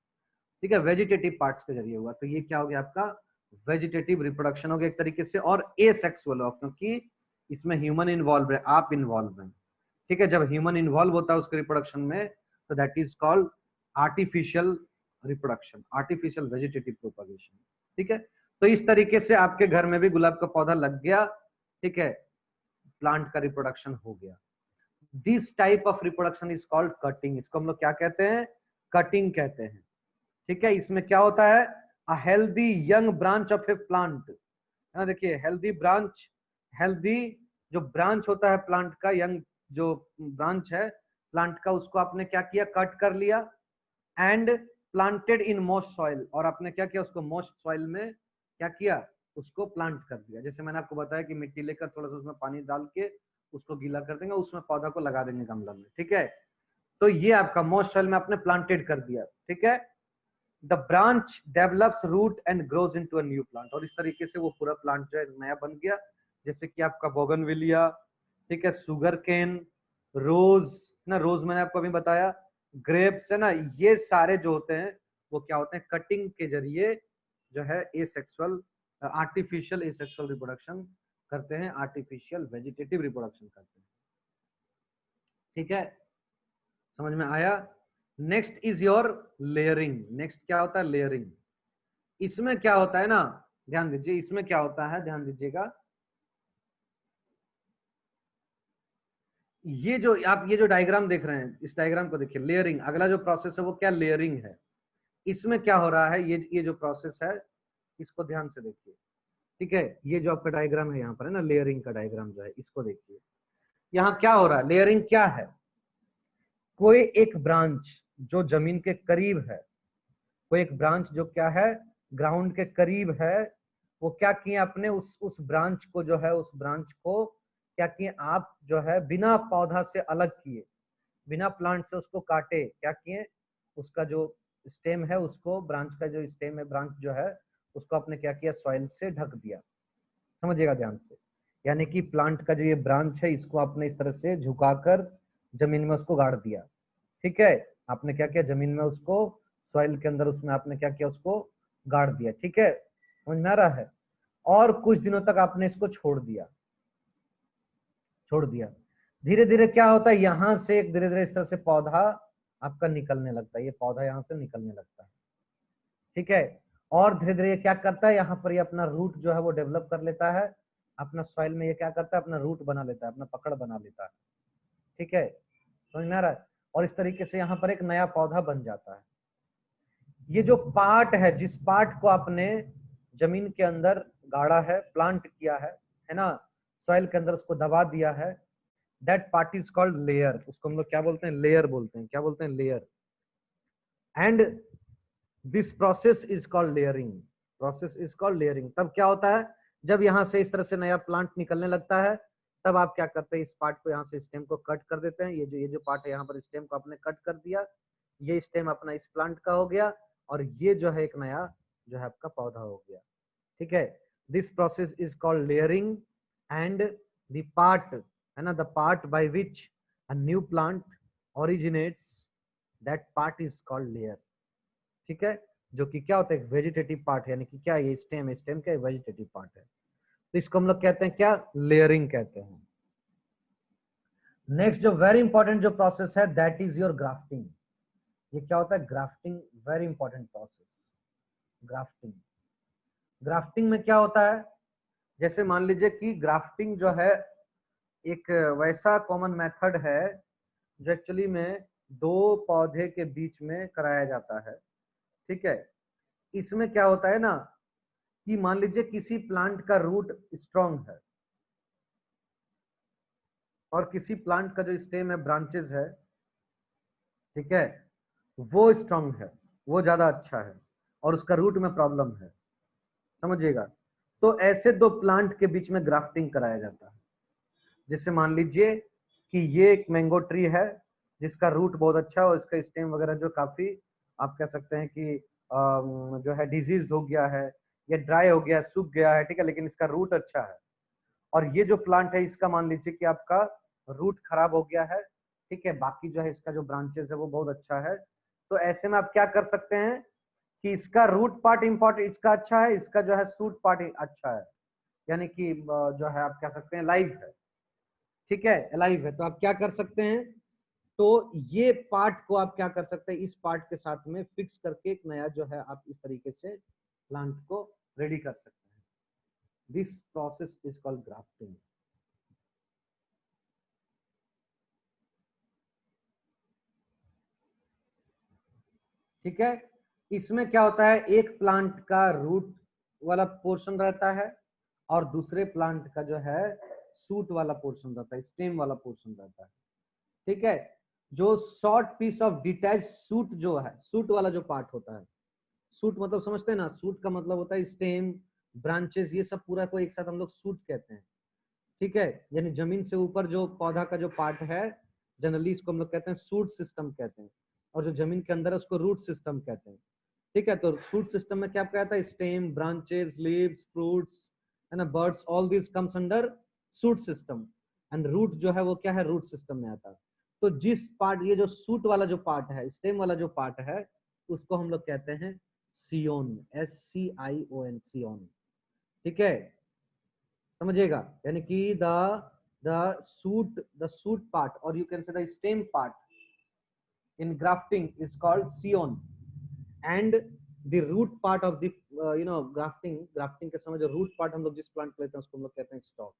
Speaker 1: ठीक है, वेजिटेटिव पार्ट्स के जरिए हुआ। तो ये क्या हो गया आपका, वेजिटेटिव रिप्रोडक्शन हो गया एक तरीके से, और एसेक्सुअल हो, क्योंकि इसमें ह्यूमन इन्वॉल्व है, आप इन्वॉल्व हैं। ठीक है, जब ह्यूमन इन्वॉल्व होता है उसके रिप्रोडक्शन में, तो that is called artificial reproduction, artificial vegetative propagation. ठीक है, तो इस तरीके से आपके घर में भी गुलाब का पौधा लग गया। ठीक है, प्लांट का रिप्रोडक्शन हो गया। This type of reproduction is called cutting. इसको हम लोग क्या कहते हैं, कटिंग कहते हैं। ठीक है, इसमें क्या होता है, a healthy young branch of A plant, है ना। देखिए हेल्दी ब्रांच, हेल्दी जो ब्रांच होता है प्लांट का, यंग जो ब्रांच है प्लांट का, उसको आपने क्या किया, कट कर लिया, and planted in most soil, और आपने क्या किया, उसको मोस्ट सॉइल में क्या किया, उसको प्लांट कर दिया। जैसे मैंने आपको बताया कि मिट्टी लेकर थोड़ा सा उसमें पानी डाल के उसको गीला कर देंगे, उसमें पौधा को लगा देंगे गमला में। ठीक है, तो ये आपका मोस्ट सॉइल में आपने प्लांटेड कर दिया। ठीक है, the branch develops root and grows into a new plant, और इस तरीके से वो पूरा प्लांट जो है नया बन गया। जैसे कि आपका बोगनविलिया, ठीक है, शुगर केन, रोज ना, रोज मैंने आपको अभी बताया, ग्रेप्स है ना, ये सारे जो होते हैं वो क्या होते हैं, कटिंग के जरिए जो है एसेक्सुअल, आर्टिफिशियल एसेक्सुअल रिप्रोडक्शन करते हैं, आर्टिफिशियल वेजिटेटिव रिप्रोडक्शन करते हैं। ठीक है, समझ में आया? Next is your layering. Next क्या होता है, लेयरिंग। इसमें क्या होता है ना, ध्यान दीजिए, इसमें क्या होता है, ध्यान दीजिएगा, ये जो आप ये जो डायग्राम देख रहे हैं, इस डायग्राम को देखिए, लेयरिंग, अगला जो प्रोसेस है वो क्या, लेयरिंग है। इसमें क्या हो रहा है, ये जो प्रोसेस है इसको ध्यान से देखिए। ठीक है, ये जो आपका डायग्राम है यहाँ पर है ना, लेयरिंग का डायग्राम जो है, इसको देखिए, यहाँ क्या हो रहा है, लेयरिंग क्या है, कोई एक ब्रांच जो जमीन के करीब है, कोई एक ब्रांच जो क्या है, ग्राउंड के करीब है, वो क्या किए, अपने उस ब्रांच को जो है, उस ब्रांच को क्या किए आप, जो है बिना पौधा से अलग किए, बिना प्लांट से उसको काटे, क्या किए, उसका जो स्टेम है, उसको ब्रांच का जो स्टेम है, ब्रांच जो है उसको आपने क्या किया, सॉइल से ढक दिया। समझिएगा ध्यान से, यानी कि प्लांट का जो ये ब्रांच है इसको आपने इस तरह से झुकाकर जमीन में उसको गाड़ दिया। ठीक है, आपने क्या किया, जमीन में उसको, सॉइल के अंदर उसमें आपने क्या किया, उसको गाड़ दिया। ठीक है, समझ में आ रहा है? और कुछ दिनों तक आपने इसको छोड़ दिया, छोड़ दिया। धीरे धीरे क्या होता है, यहां से एक धीरे धीरे इस तरह से पौधा आपका निकलने लगता है, ये पौधा यहाँ से निकलने लगता है। ठीक है, और धीरे धीरे क्या करता है, यहाँ पर ये अपना रूट जो है वो डेवलप कर लेता है, अपना सॉइल में ये क्या करता है, अपना रूट बना लेता है, अपना पकड़ बना लेता है। ठीक है, समझ में आ रहा है? और इस तरीके से यहाँ पर एक नया पौधा बन जाता है। ये जो पार्ट है, जिस पार्ट को आपने जमीन के अंदर गाड़ा है, प्लांट किया है ना, सॉइल के अंदर उसको दबा दिया है, that part is called layer. उसको हम लोग क्या बोलते हैं, लेयर बोलते हैं। क्या बोलते हैं, layer. And this process is called layering. Process is called layering. तब क्या होता है, जब यहाँ से इस तरह से नया प्लांट निकलने लगता है, तब आप क्या करते हैं, इस पार्ट को यहाँ से स्टेम को कट कर देते हैं। ये जो पार्ट है यहाँ पर स्टेम को आपने कट कर दिया, ये स्टेम अपना इस प्लांट का हो गया, और ये जो है एक नया जो है आपका पौधा हो गया। ठीक है, this process is called layering and the part, है ना, the part by which a new plant originates, that part is called layer. ठीक है, जो कि क्या होता है, एक वेजिटेटिव पार्ट है, यानी कि क्या, ये स्टेम है, स्टेम क्या वेजिटेटिव पार्ट है, तो इसको हम लोग कहते हैं क्या, लेयरिंग कहते हैं। नेक्स्ट जो वेरी इंपॉर्टेंट जो प्रोसेस है, दैट इज योर ग्राफ्टिंग। ये क्या होता है, grafting, very important process, grafting. Grafting में क्या होता है, जैसे मान लीजिए कि ग्राफ्टिंग जो है एक वैसा कॉमन मेथड है जो एक्चुअली में दो पौधे के बीच में कराया जाता है। ठीक है, इसमें क्या होता है ना कि मान लीजिए किसी प्लांट का रूट स्ट्रांग है और किसी प्लांट का जो स्टेम है, ब्रांचेस है, ठीक है, वो स्ट्रांग है, वो ज्यादा अच्छा है, और उसका रूट में प्रॉब्लम है, समझिएगा। तो ऐसे दो प्लांट के बीच में ग्राफ्टिंग कराया जाता है। जैसे मान लीजिए कि ये एक मैंगो ट्री है जिसका रूट बहुत अच्छा है और इसका स्टेम वगैरह जो काफी, आप कह सकते हैं कि जो है डिजीज हो गया है, या ड्राई हो गया है, सूख गया है, ठीक है, लेकिन इसका रूट अच्छा है। और ये जो प्लांट है इसका मान लीजिए कि आपका रूट खराब हो गया है, ठीक है, बाकी जो है इसका जो ब्रांचेस है वो बहुत अच्छा है। तो ऐसे में आप क्या कर सकते हैं कि इसका रूट पार्ट इंपॉर्टेंट, इसका अच्छा है, इसका जो है सूट पार्ट अच्छा है, यानी कि जो है आप कह सकते हैं लाइव है, ठीक है, अलाइव है। तो आप क्या कर सकते हैं, तो ये पार्ट को आप क्या कर सकते हैं, इस पार्ट के साथ में फिक्स करके एक नया जो है आप इस तरीके से प्लांट को रेडी कर सकते हैं। This process is called grafting. ठीक है, इसमें क्या होता है, एक प्लांट का रूट वाला पोर्शन रहता है और दूसरे प्लांट का जो है सूट वाला पोर्शन रहता है, स्टेम वाला पोर्शन रहता है। ठीक है, जो short piece of detach shoot जो है, सूट वाला जो पार्ट होता है, सूट मतलब समझते हैं ना, सूट का मतलब होता है स्टेम, ब्रांचेस, ये सब पूरा को एक साथ हम लोग सूट कहते हैं। ठीक है, यानी जमीन से ऊपर जो पौधा का जो पार्ट है, जनरली इसको हम लोग कहते हैं सूट सिस्टम कहते हैं, और जो जमीन के अंदर है उसको रूट सिस्टम कहते हैं। ठीक है, तो सूट सिस्टम में क्या कहता है, स्टेम, ब्रांचेस, लीव्स, फ्रूट्स, है ना, buds, all this comes under shoot system, and root जो है वो क्या है, रूट सिस्टम में आता है। तो जिस पार्ट, ये जो सूट वाला जो पार्ट है, स्टेम वाला जो पार्ट है, उसको हम लोग कहते हैं सियोन, SCION, सियोन। ठीक है, समझिएगा, यानी कि द सूट पार्ट, और you can say the stem part in grafting is called सियोन, and the root part of the grafting के समय जो रूट पार्ट हम लोग जिस प्लांट को लेते हैं उसको हम लोग कहते हैं स्टॉक।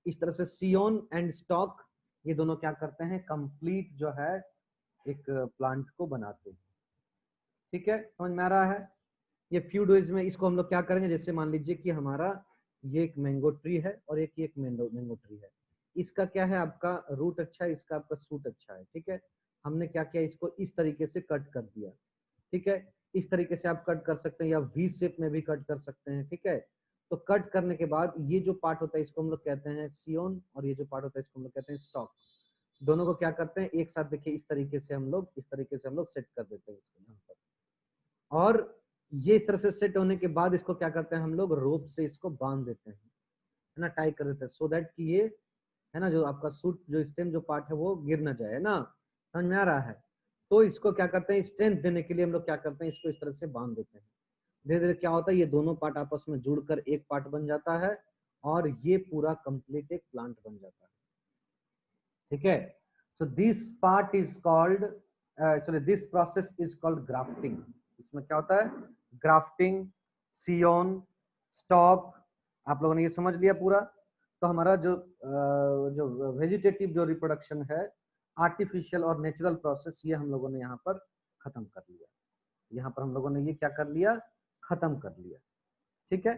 Speaker 1: इस तरह से सियोन एंड स्टॉक ये दोनों क्या करते हैं, कंप्लीट जो है एक प्लांट को बनाते हैं। ठीक है, समझ में आ रहा है। ये फ्यू डेज में इसको हम लोग क्या करेंगे, जैसे मान लीजिए कि हमारा ये एक मैंगो ट्री है और एक मैंगो ट्री है, इसका क्या है, आपका रूट अच्छा है, इसका आपका सूट अच्छा है। ठीक है, हमने क्या किया, इसको इस तरीके से कट कर दिया। ठीक है, इस तरीके से आप कट कर सकते हैं, या वी शेप में भी कट कर सकते हैं। ठीक है, तो कट करने के बाद ये जो पार्ट होता है इसको हम लोग कहते हैं सियोन, और ये जो पार्ट होता है इसको हम लोग कहते हैं स्टॉक। दोनों को क्या करते हैं, एक साथ देखिए इस तरीके से हम लोग सेट कर देते हैं इसको यहाँ पर, और ये इस तरह से सेट होने के बाद इसको क्या करते हैं, हम लोग रोप से इसको बांध देते हैं, है ना, टाई कर देते हैं, सो दैट कि ये, है ना, जो आपका सूट जो स्टेम जो पार्ट है वो गिर ना जाए, है ना, समझ में आ रहा है। तो इसको क्या करते हैं, स्ट्रेंथ देने के लिए हम लोग क्या करते हैं, इसको इस तरह से बांध देते हैं। धीरे धीरे क्या होता है, ये दोनों पार्ट आपस में जुड़कर एक पार्ट बन जाता है, और ये पूरा कंप्लीट एक प्लांट बन जाता है। ठीक है, so this part is called this process is called grafting. इसमें क्या होता है, ग्राफ्टिंग, सियोन, स्टॉक, आप लोगों ने ये समझ लिया पूरा। तो हमारा जो वेजिटेटिव जो रिप्रोडक्शन है, आर्टिफिशियल और नेचुरल प्रोसेस, ये हम लोगों ने यहाँ पर खत्म कर लिया। यहाँ पर हम लोगों ने ये क्या कर लिया, खत्म कर लिया। ठीक है,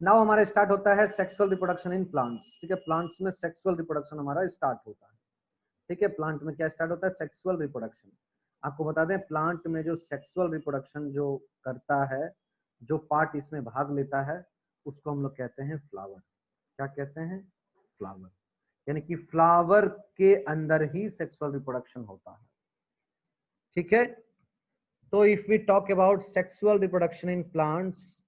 Speaker 1: नाउ हमारा स्टार्ट होता है सेक्सुअल रिप्रोडक्शन इन प्लांट्स। ठीक है, प्लांट्स में सेक्सुअल रिप्रोडक्शन हमारा स्टार्ट होता है। ठीक है, प्लांट में क्या स्टार्ट होता है, सेक्सुअल रिप्रोडक्शन। आपको बता दें प्लांट में जो सेक्सुअल रिप्रोडक्शन जो करता है, जो पार्ट इसमें भाग लेता है, उसको हम लोग कहते हैं फ्लावर। क्या कहते हैं? फ्लावर। यानी कि फ्लावर के अंदर ही सेक्सुअल रिप्रोडक्शन होता है। ठीक है, तो if we talk about sexual reproduction in plants,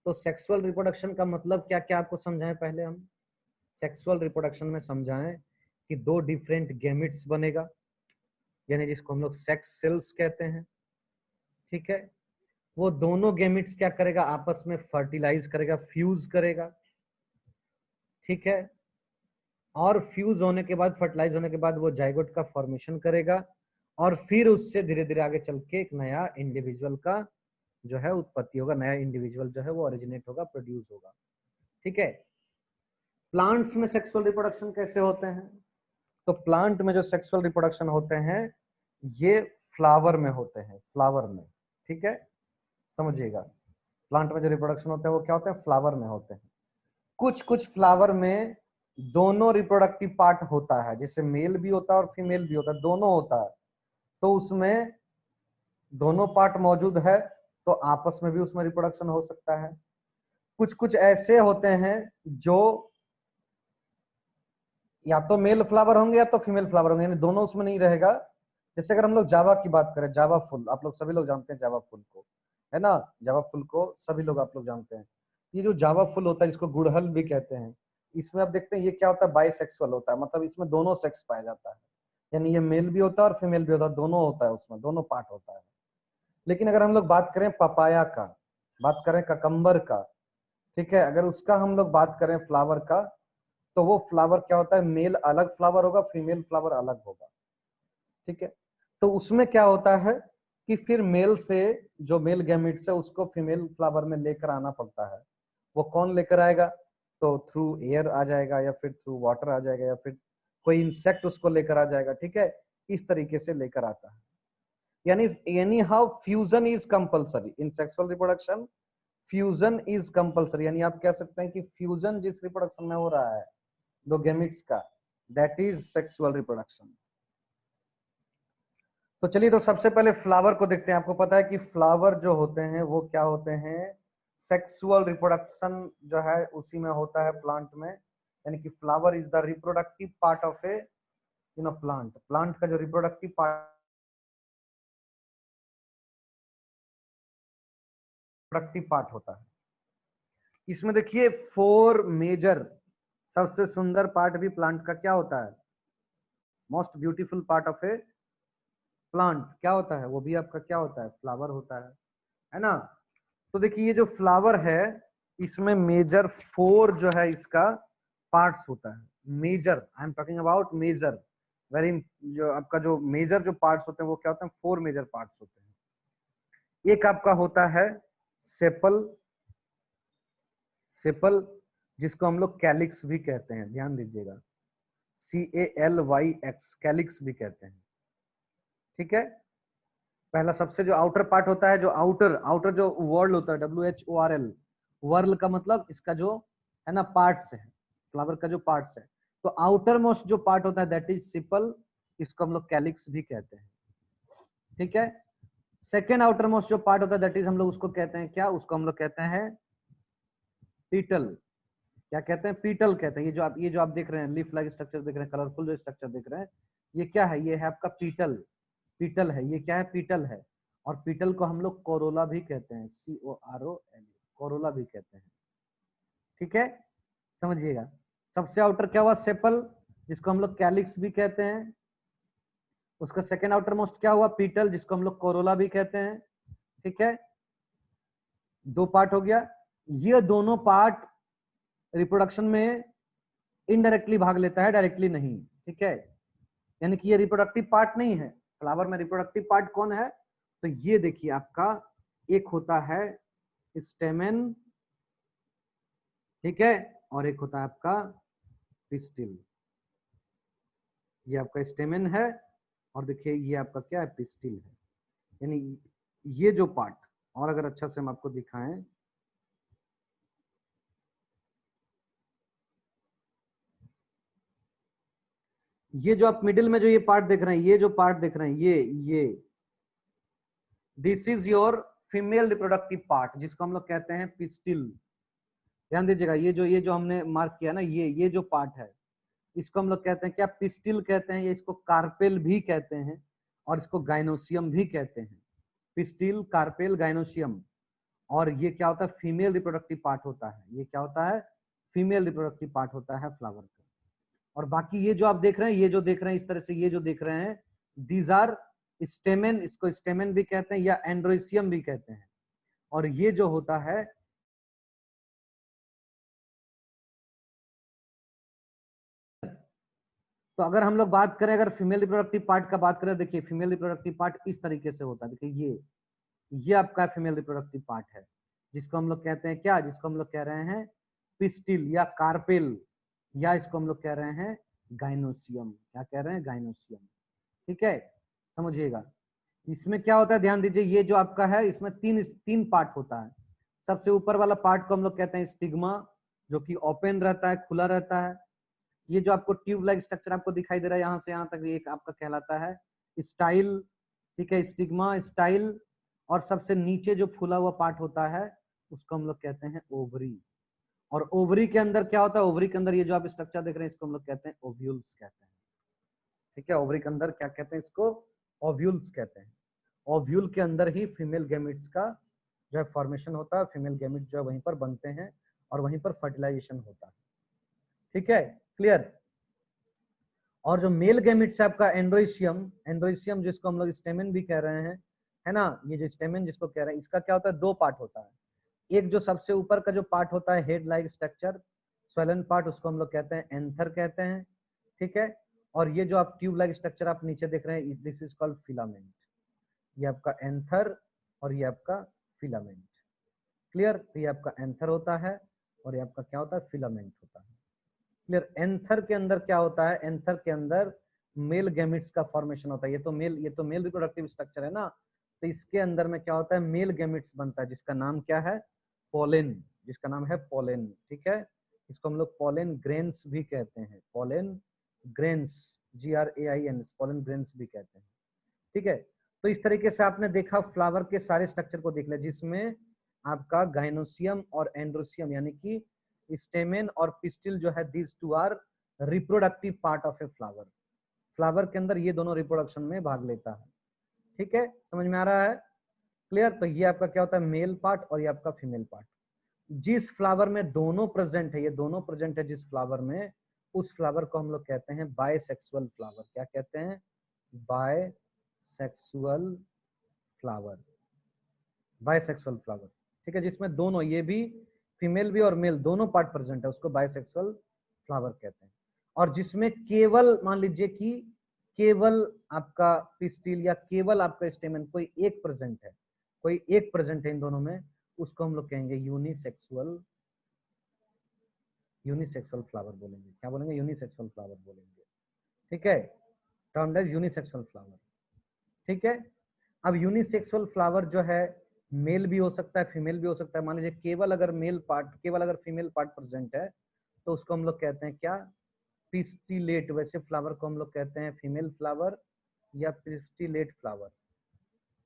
Speaker 1: तो सेक्सुअल रिप्रोडक्शन का मतलब क्या क्या आपको समझाएं? पहले हम सेक्सुअल रिप्रोडक्शन में समझाएं कि दो डिफरेंट गैमेट्स बनेगा, यानी जिसको हम लोग सेक्स सेल्स कहते हैं। ठीक है, वो दोनों गैमेट्स क्या करेगा? आपस में फर्टिलाइज करेगा, फ्यूज करेगा। ठीक है, और फ्यूज होने के बाद, फर्टिलाइज होने के बाद वो जाइगोट का फॉर्मेशन करेगा, और फिर उससे धीरे धीरे आगे चल के एक नया इंडिविजुअल का जो है उत्पत्ति होगा, नया इंडिविजुअल जो है वो ओरिजिनेट होगा, प्रोड्यूस होगा। ठीक है, प्लांट्स में सेक्सुअल रिप्रोडक्शन कैसे होते हैं? तो प्लांट में जो सेक्सुअल रिप्रोडक्शन होते हैं ये फ्लावर में होते हैं, फ्लावर में। ठीक है, समझिएगा, प्लांट में जो रिप्रोडक्शन होते हैं वो क्या होते हैं? फ्लावर में होते हैं। कुछ कुछ फ्लावर में दोनों रिप्रोडक्टिव पार्ट होता है, जैसे मेल भी होता है और फीमेल भी होता है, दोनों होता है। तो उसमें दोनों पार्ट मौजूद है, तो आपस में भी उसमें रिप्रोडक्शन हो सकता है। कुछ कुछ ऐसे होते हैं जो या तो मेल फ्लावर होंगे या तो फीमेल फ्लावर होंगे, यानी दोनों उसमें नहीं रहेगा। जैसे अगर हम लोग जावा की बात करें, जावा फूल, आप लोग सभी लोग जानते हैं जावा फूल को, है ना? जावा फूल को सभी लोग आप लोग जानते हैं। ये जो जावा फूल होता है, जिसको गुड़हल भी कहते हैं, इसमें आप देखते हैं ये क्या होता है? बाइसेक्सुअल होता है, मतलब इसमें दोनों सेक्स पाया जाता है, यानी ये मेल भी होता है और फीमेल भी होता है, दोनों होता है, उसमें दोनों पार्ट होता है। लेकिन अगर हम लोग बात करें पपाया का, बात करें ककम्बर का, ठीक है, अगर उसका हम लोग बात करें फ्लावर का, तो वो फ्लावर क्या होता है? मेल अलग फ्लावर होगा, फीमेल फ्लावर अलग होगा। ठीक है, तो उसमें क्या होता है कि फिर मेल से, जो मेल गैमेट्स है उसको फीमेल फ्लावर में लेकर आना पड़ता है। वो कौन लेकर आएगा? तो थ्रू एयर आ जाएगा, या फिर थ्रू वाटर आ जाएगा, या फिर कोई इंसेक्ट उसको लेकर आ जाएगा। ठीक है, इस तरीके से लेकर आता है। यानी any how fusion is compulsory in sexual reproduction. Fusion is compulsory, यानी आप कह सकते हैं कि फ्यूजन जिस रिप्रोडक्शन में हो रहा है दो गैमेट्स का, दैट इज सेक्सुअल रिप्रोडक्शन। तो चलिए, तो सबसे पहले फ्लावर को देखते हैं। आपको पता है कि फ्लावर जो होते हैं वो क्या होते हैं? सेक्सुअल रिप्रोडक्शन जो है उसी में होता है प्लांट में, यानी कि flower is the reproductive part of A plant. Plant का जो रिप्रोडक्टिव पार्ट होता है, इसमें देखिए 4 मेजर, सबसे सुंदर पार्ट भी प्लांट का क्या होता है? Most beautiful part of A plant क्या होता है? वो भी आपका क्या होता है? फ्लावर होता है ना? तो देखिए ये जो फ्लावर है इसमें मेजर 4 जो है इसका पार्ट्स होता है। Major, I am talking about major, very, जो आपका जो मेजर जो पार्ट्स होते हैं वो क्या होते हैं? 4 मेजर पार्ट्स होते हैं। एक आपका होता है सेपल, सेपल जिसको हम लोग कैलिक्स भी कहते हैं, ध्यान दीजिएगा, CALYX, कैलिक्स भी कहते हैं। ठीक है, पहला सबसे जो आउटर पार्ट होता है, जो आउटर आउटर जो वर्ल होता है, WHORL, वर्ल का मतलब इसका जो है ना पार्ट्स है, फ्लावर का जो पार्ट्स है, तो आउटर मोस्ट जो पार्ट होता है दैट इज सिपल, इसको हम लोग कैलिक्स भी कहते हैं। ठीक है, सेकेंड आउटर मोस्ट जो पार्ट होता है दैट इज, हम लोग उसको कहते हैं क्या? उसको हम लोग कहते हैं पीटल। क्या कहते हैं? पीटल कहते हैं। ये जो आप देख रहे हैं, लीफ लाइक स्ट्रक्चर देख रहे हैं, कलरफुल जो स्ट्रक्चर देख रहे हैं, ये क्या है? ये है आपका पीटल, पीटल है। ये क्या है? पीटल है। और पीटल को हम लोग कोरोला भी कहते हैं, COROL, कोरोला भी कहते हैं। ठीक है, समझिएगा, सबसे आउटर क्या हुआ? सेपल, जिसको हम लोग कैलिक्स भी कहते हैं। उसका सेकेंड आउटर मोस्ट क्या हुआ? पीटल, जिसको हम लोग कोरोला भी कहते हैं। ठीक है, 2 पार्ट हो गया। ये दोनों पार्ट रिप्रोडक्शन में इनडायरेक्टली भाग लेता है, डायरेक्टली नहीं। ठीक है, यानी कि ये रिप्रोडक्टिव पार्ट नहीं है। फ्लावर में रिप्रोडक्टिव पार्ट कौन है? तो ये देखिए आपका एक होता है स्टेमेन, ठीक है, और एक होता है आपका पिस्टिल। ये आपका स्टेमेन है, और देखिए ये आपका क्या है? पिस्टिल है। यानी ये जो पार्ट, और अगर अच्छा से हम आपको दिखाएं, ये जो आप मिडिल में जो ये पार्ट देख रहे हैं, ये जो पार्ट देख रहे हैं, ये this is your female reproductive part, जिसको हम लोग कहते हैं पिस्टिल। ध्यान दीजिएगा, ये जो हमने मार्क किया ना, ये जो पार्ट है, इसको हम लोग कहते हैं क्या, पिस्टिल कहते हैं, या इसको कार्पेल भी कहते हैं, और इसको गाइनोसियम भी कहते हैं। Pistil, carpel, gynoecium. और ये क्या होता है, फीमेल रिप्रोडक्टिव पार्ट होता है। ये क्या होता है, फीमेल रिप्रोडक्टिव पार्ट होता है फ्लावर का। और बाकी ये जो आप देख रहे हैं, ये जो देख रहे हैं इस तरह से, ये जो देख रहे हैं, दीज आर स्टेमेन, इसको स्टेमेन भी कहते हैं या एंड्रोसियम भी कहते हैं। और ये जो होता है, तो अगर हम लोग बात करें, अगर फीमेल रिप्रोडक्टिव पार्ट का बात करें, देखिए फीमेल रिप्रोडक्टिव पार्ट इस तरीके से होता है। देखिए ये आपका फीमेल रिप्रोडक्टिव पार्ट है, जिसको हम लोग कहते हैं क्या, जिसको हम लोग कह रहे हैं पिस्टिल या कार्पेल, या इसको हम लोग कह रहे हैं गाइनोसियम। क्या कह रहे हैं, गाइनोसियम। ठीक है, समझिएगा। इसमें क्या होता है, ध्यान दीजिए, ये जो आपका है, इसमें तीन पार्ट होता है। सबसे ऊपर वाला पार्ट को हम लोग कहते हैं स्टिग्मा, जो कि ओपन रहता है, खुला रहता है। ये जो आपको ट्यूब लाइक स्ट्रक्चर आपको दिखाई दे रहा है यहाँ से यहाँ तक, एक आपका कहलाता है स्टाइल। ठीक है, स्टिग्मा, स्टाइल। और सबसे नीचे जो फूला हुआ पार्ट होता है, उसको हम लोग कहते हैं ओवरी। और ओवरी के अंदर क्या होता है, ओवरी के अंदर ये जो आप स्ट्रक्चर देख रहे हैं, इसको हम लोग कहते हैं ओव्यूल्स कहते हैं। ठीक है, ओवरी के अंदर क्या कहते हैं, इसको ओव्यूल्स कहते हैं। ओव्यूल के अंदर ही फीमेल गैमेट्स का जो है फॉर्मेशन होता है, फीमेल गैमेट जो है वहीं पर बनते हैं, और वहीं पर फर्टिलाइजेशन होता है। ठीक है, क्लियर। और जो मेल गैमेट्स है आपका एंड्रोसियम, एंड्रोसियम जिसको हम लोग स्टेमेन भी कह रहे हैं, है ना, ये जो स्टेमेन जिसको कह रहे हैं, इसका क्या होता है, दो पार्ट होता है। एक जो सबसे ऊपर का जो पार्ट होता है, head like structure, swollen part, उसको हम लोग कहते हैं एंथर कहते हैं। ठीक है, और ये जो आप ट्यूब लाइक स्ट्रक्चर आप नीचे देख रहे हैं, दिस इज कॉल्ड फिलामेंट। ये आपका एंथर और ये आपका फिलामेंट। क्लियर, तो ये आपका एंथर होता है और ये आपका क्या होता है, फिलामेंट होता है। क्लियर। एंथर के अंदर क्या होता है, एंथर के अंदर मेल गैमेट्स का फॉर्मेशन होता है। ये तो मेल रिप्रोडक्टिव स्ट्रक्चर है ना, तो इसके अंदर में क्या होता है, मेल गैमेट्स बनता है, जिसका नाम क्या है, पोलेन, जिसका नाम है पोलेन। ठीक है, इसको हम लोग पोलेन ग्रेन्स भी कहते हैं, pollen grains, GRAIN, pollen grains भी कहते हैं। ठीक है, तो इस तरीके से आपने देखा फ्लावर के सारे स्ट्रक्चर को देख लिया, जिसमें आपका गाइनोसियम और एंड्रोसियम यानी कि स्टेमेन और पिस्टिल जो है, these two are reproductive part of a flower. Flower के अंदर ये दोनों रिप्रोडक्शन में भाग लेता है। ठीक है, समझ में आ रहा है, क्लियर। तो ये आपका क्या होता है, मेल पार्ट, और ये आपका फीमेल पार्ट। जिस फ्लावर में दोनों प्रेजेंट है, ये दोनों प्रेजेंट है जिस फ्लावर में, उस फ्लावर को हम लोग कहते हैं बायसेक्सुअल फ्लावर। क्या कहते हैं, बायसेक्सुअल फ्लावर, बायसेक्सुअल फ्लावर। ठीक है, जिसमें दोनों, ये भी फीमेल भी और मेल दोनों पार्ट प्रेजेंट है, उसको बायसेक्सुअल फ्लावर कहते हैं। और जिसमें केवल मान लीजिए कि केवल आपका पिस्टिल या केवल आपका स्टेमन कोई एक प्रेजेंट है, कोई एक प्रेजेंट है इन दोनों में, उसको हम लोग कहेंगे यूनिसेक्सुअल, यूनिसेक्सुअल फ्लावर बोलेंगे। क्या बोलेंगे, यूनिसेक्सुअल फ्लावर बोलेंगे। ठीक है, टर्म्ड एज यूनिसेक्सुअल फ्लावर। ठीक है, अब यूनिसेक्सुअल फ्लावर जो है मेल भी हो सकता है, फीमेल भी हो सकता है। मान लीजिए केवल अगर मेल पार्ट, केवल अगर फीमेल पार्ट प्रेजेंट है, तो उसको हम लोग कहते हैं क्या, पिस्टिलेट। वैसे फ्लावर को हम लोग कहते हैं फीमेल फ्लावर या पिस्टिलेट फ्लावर,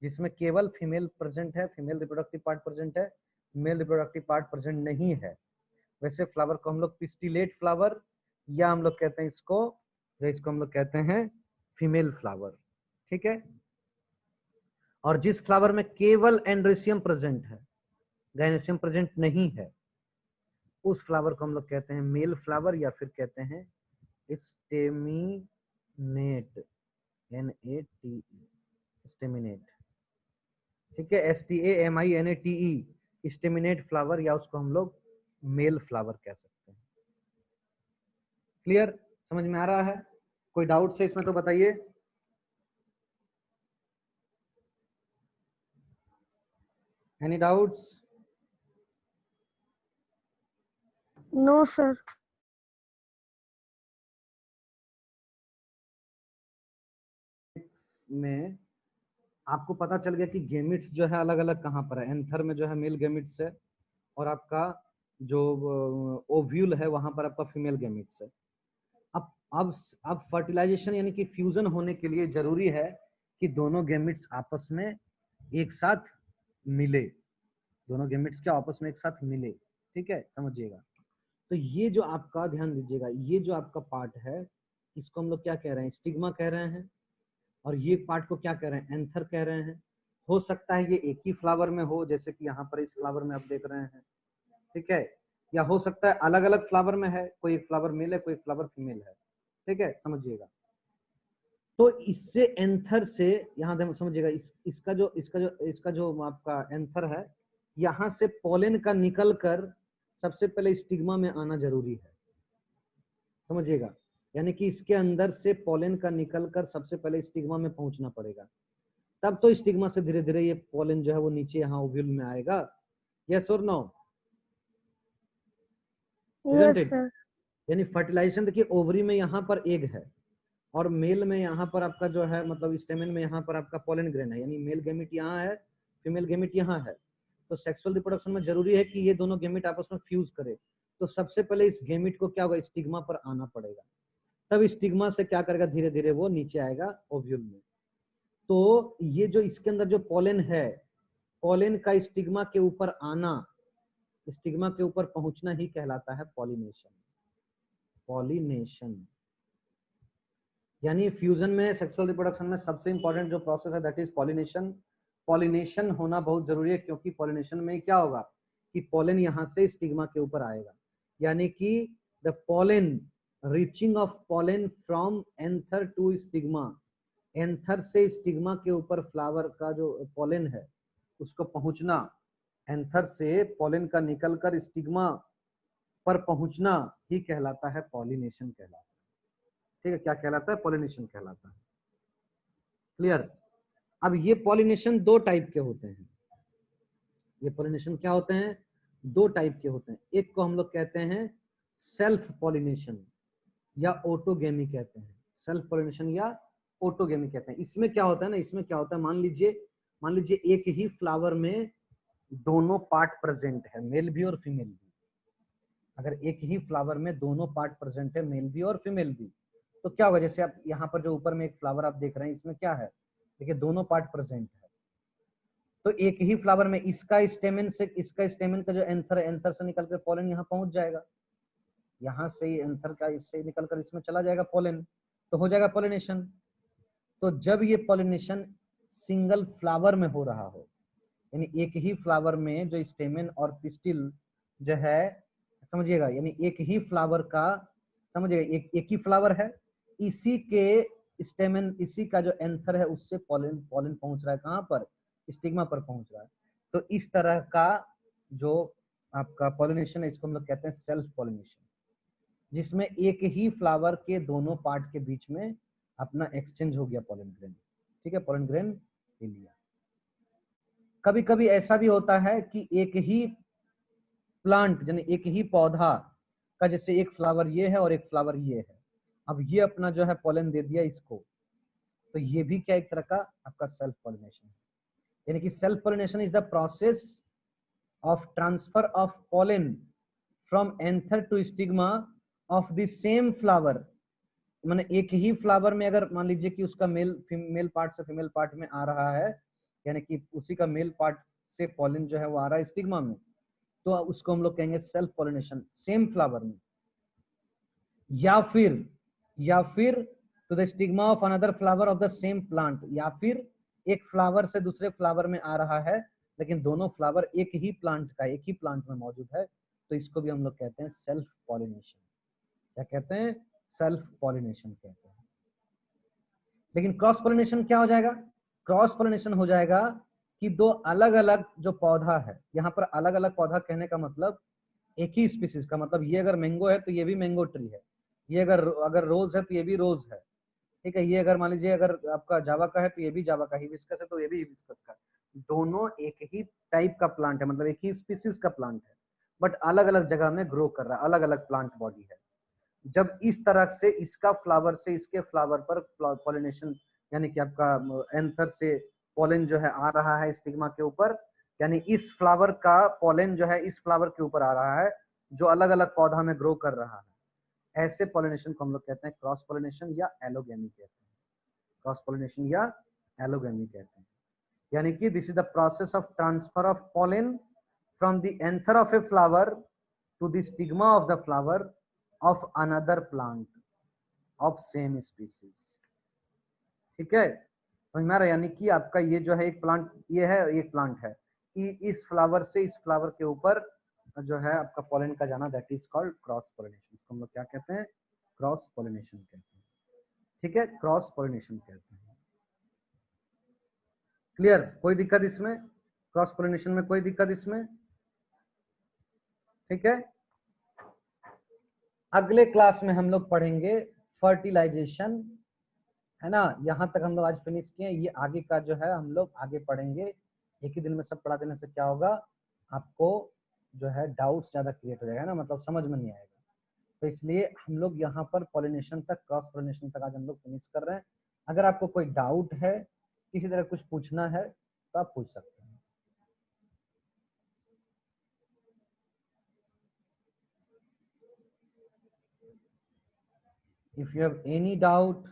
Speaker 1: जिसमें केवल फीमेल प्रेजेंट है, फीमेल रिप्रोडक्टिव पार्ट प्रेजेंट है, मेल रिप्रोडक्टिव पार्ट प्रेजेंट नहीं है। वैसे फ्लावर को हम लोग पिस्टिलेट फ्लावर, या हम लोग कहते हैं इसको हम लोग कहते हैं फीमेल फ्लावर। ठीक है, और जिस फ्लावर में केवल एंड्रोसियम प्रेजेंट है, गाइनोसियम प्रेजेंट नहीं है, उस फ्लावर को हम लोग कहते हैं मेल फ्लावर, या फिर कहते हैं स्टेमिनेट, NATE, स्टेमिनेट। ठीक है, STAMINATE, स्टेमिनेट फ्लावर, या उसको हम लोग मेल फ्लावर कह सकते हैं। क्लियर, समझ में आ रहा है, कोई डाउट है इसमें तो बताइए। Any doubts?
Speaker 2: No sir.
Speaker 1: में आपको पता चल गया कि गेमिट्स जो है अलग अलग कहाँ पर है। एंथर में जो है मेल गेमिट्स है, और आपका जो ओव्यूल है वहां पर आपका फीमेल गेमिट्स है। अब फर्टिलाइजेशन यानी कि फ्यूजन होने के लिए जरूरी है कि दोनों गेमिट्स आपस में एक साथ मिले, दोनों गैमेट्स के आपस में एक साथ मिले, ठीक है, समझिएगा। तो ये जो आपका, ध्यान दीजिएगा, ये जो आपका पार्ट है इसको हम लोग क्या कह रहे हैं, स्टिग्मा कह रहे हैं, और ये पार्ट को क्या कह रहे हैं, एंथर कह रहे हैं। हो सकता है ये एक ही फ्लावर में हो, जैसे कि यहाँ पर इस फ्लावर में आप देख रहे हैं, ठीक है, या हो सकता है अलग अलग फ्लावर में है, कोई एक फ्लावर मेल है, कोई एक फ्लावर फीमेल है, ठीक है, समझिएगा। तो इससे एंथर से, यहाँ समझिएगा, इसका जो आपका एंथर है, यहाँ से पोलन का निकलकर सबसे पहले स्टिग्मा में आना जरूरी है, समझिएगा। यानी कि इसके अंदर से पोलन का निकलकर सबसे पहले स्टिग्मा में पहुंचना पड़ेगा, तब तो स्टिग्मा से धीरे धीरे ये पोलन जो है वो नीचे यहाँ ओव्यूल में आएगा। यस और नो?
Speaker 2: Yes sir.
Speaker 1: यानी फर्टिलाइजेशन देखिए, ओवरी में यहाँ पर एग है, और मेल में यहाँ पर आपका जो है, मतलब स्टेमन में यहाँ पर आपका पोलन ग्रेन है, यानी मेल गैमेट यहाँ है, फीमेल गैमेट यहाँ है। तो सेक्सुअल रिप्रोडक्शन में जरूरी है कि ये दोनों गैमेट आपस में फ्यूज करे। तो सबसे पहले इस गैमेट को क्या होगा, स्टिग्मा पर आना पड़ेगा, तब स्टिग्मा से क्या करेगा, धीरे धीरे वो नीचे आएगा ओव्यूल में। तो ये जो इसके अंदर जो पोलन है, पोलन का स्टिग्मा के ऊपर आना, स्टिग्मा के ऊपर पहुंचना ही कहलाता है पॉलिनेशन। पॉलिनेशन यानी फ्यूजन में, सेक्सुअल रिप्रोडक्शन में सबसे इंपॉर्टेंट जो प्रोसेस है दैट इज पॉलिनेशन। पॉलिनेशन होना बहुत जरूरी है, क्योंकि पॉलिनेशन में क्या होगा कि पोलन यहाँ से स्टिग्मा के ऊपर आएगा, यानी कि the pollen, reaching of pollen from anther to stigma, anther से स्टिग्मा के ऊपर फ्लावर का जो पोलन है उसको पहुंचना, एंथर से पोलन का निकलकर स्टिग्मा पर पहुंचना ही कहलाता है पॉलिनेशन कहलाता है, ठीक है। क्या कहलाता है, पॉलिनेशन कहलाता है। क्लियर? अब ये पॉलिनेशन दो टाइप के होते हैं, ये पॉलिनेशन क्या होते हैं, दो टाइप के होते हैं। एक को हम लोग कहते हैं सेल्फ पॉलिनेशन या ऑटोगेमी कहते हैं, सेल्फ पॉलिनेशन या ऑटोगेमी कहते हैं। इसमें क्या होता है ना, इसमें क्या होता है, मान लीजिए एक ही फ्लावर में दोनों पार्ट प्रेजेंट है, मेल भी और फीमेल भी। अगर एक ही फ्लावर में दोनों पार्ट प्रेजेंट है, मेल भी और फीमेल भी, तो क्या होगा, जैसे आप यहाँ पर जो ऊपर में एक फ्लावर आप देख रहे हैं, इसमें क्या है, देखिए दोनों पार्ट प्रेजेंट है। तो एक ही फ्लावर में इसका स्टेमन का जो एंथर है, एंथर से निकलकर पोलन यहाँ पहुंच जाएगा, यहाँ से एंथर का इससे निकलकर इसमें चला जाएगा पोलन, तो हो जाएगा पोलिनेशन। तो जब ये पोलिनेशन सिंगल फ्लावर में हो रहा हो, यानी एक ही फ्लावर में जो स्टेमन और पिस्टिल जो है, समझिएगा, यानी एक ही फ्लावर का, समझिएगा, एक ही फ्लावर है, इसी के स्टेमन, इसी का जो एंथर है उससे पोलन पहुंच रहा है, कहाँ पर, स्टिग्मा पर पहुंच रहा है। तो इस तरह का जो आपका पॉलिनेशन है, इसको हम लोग कहते हैं सेल्फ पॉलिनेशन, जिसमें एक ही फ्लावर के दोनों पार्ट के बीच में अपना एक्सचेंज हो गया पोलन ग्रेन, ठीक है, पोलन ग्रेन ले लिया। कभी कभी ऐसा भी होता है कि एक ही प्लांट, यानी एक ही पौधा का, जैसे एक फ्लावर ये है और एक फ्लावर ये है, अब ये अपना जो है पोलन दे दिया इसको, तो ये भी क्या एक तरह का आपका सेल्फ पॉलिनेशन है। यानी कि self pollination is the process of transfer of pollen from anther to stigma of the same flower. माने एक ही फ्लावर में अगर मान लीजिए कि उसका मेल पार्ट से फीमेल पार्ट में आ रहा है, यानी कि उसी का मेल पार्ट से पोलन जो है वो आ रहा है स्टिग्मा में, तो उसको हम लोग कहेंगे सेल्फ पॉलिनेशन, सेम फ्लावर में। या फिर to the stigma of another flower of the same plant, या फिर एक फ्लावर से दूसरे फ्लावर में आ रहा है, लेकिन दोनों फ्लावर एक ही प्लांट का, एक ही प्लांट में मौजूद है, तो इसको भी हम लोग कहते हैं सेल्फ पॉलिनेशन। क्या कहते हैं, सेल्फ पॉलिनेशन कहते हैं। लेकिन क्रॉस पॉलिनेशन क्या हो जाएगा, क्रॉस पॉलिनेशन हो जाएगा कि दो अलग अलग जो पौधा है, यहाँ पर अलग अलग पौधा कहने का मतलब एक ही स्पीसीज का, मतलब ये अगर मैंगो है तो ये भी मैंगो ट्री है, ये अगर रोज है तो ये भी रोज है, ठीक है, ये अगर मान लीजिए अगर आपका जावा का है तो ये भी जावा का, हिबिस्कस है तो ये भी हिबिस्कस का, दोनों एक ही टाइप का प्लांट है, मतलब एक ही स्पीसीज का प्लांट है, बट अलग अलग जगह में ग्रो कर रहा है, अलग अलग प्लांट बॉडी है। जब इस तरह से इसका फ्लावर से इसके फ्लावर पर पॉलिनेशन, यानी कि आपका एंथर से पोलन जो है आ रहा है स्टिग्मा के ऊपर, यानी इस फ्लावर का पोलन जो है इस फ्लावर के ऊपर आ रहा है जो अलग अलग पौधा में ग्रो कर रहा है, ऐसे पॉलिनेशन को हम लोग कहते हैं क्रॉस पॉलिनेशन या एलोगेमी कहते हैं, क्रॉस पॉलिनेशन या एलोगेमी कहते हैं। यानी कि this is the process of transfer of pollen from the anther of a flower to the stigma of the flower of another plant of same species. ठीक है, समझ में आ रहा है? यानी कि आपका ये जो है एक प्लांट, ये है एक प्लांट है, इस फ्लावर से इस फ्लावर के ऊपर जो है आपका पॉलन का जाना, that is called cross pollination. इसको हम लोग क्या कहते हैं? क्रॉस पॉलिनेशन कहते हैं। ठीक है, क्रॉस पॉलिनेशन कहते हैं। क्लियर? कोई दिक्कत इसमें? क्रॉस पॉलिनेशन में कोई दिक्कत इसमें? ठीक है, अगले क्लास में हम लोग पढ़ेंगे फर्टिलाइजेशन, है ना। यहाँ तक हम लोग आज फिनिश किए, ये आगे का जो है हम लोग आगे पढ़ेंगे। एक ही दिन में सब पढ़ा देने से क्या होगा, आपको जो है डाउट्स ज्यादा क्रिएट हो जाएगा ना, मतलब समझ में नहीं आएगा। तो इसलिए हम लोग यहाँ पर पॉलिनेशन तक, क्रॉस पॉलिनेशन तक आज हम लोग फिनिश कर रहे हैं। अगर आपको कोई डाउट है, किसी तरह कुछ पूछना है तो आप पूछ सकते हैं। If you have any doubt,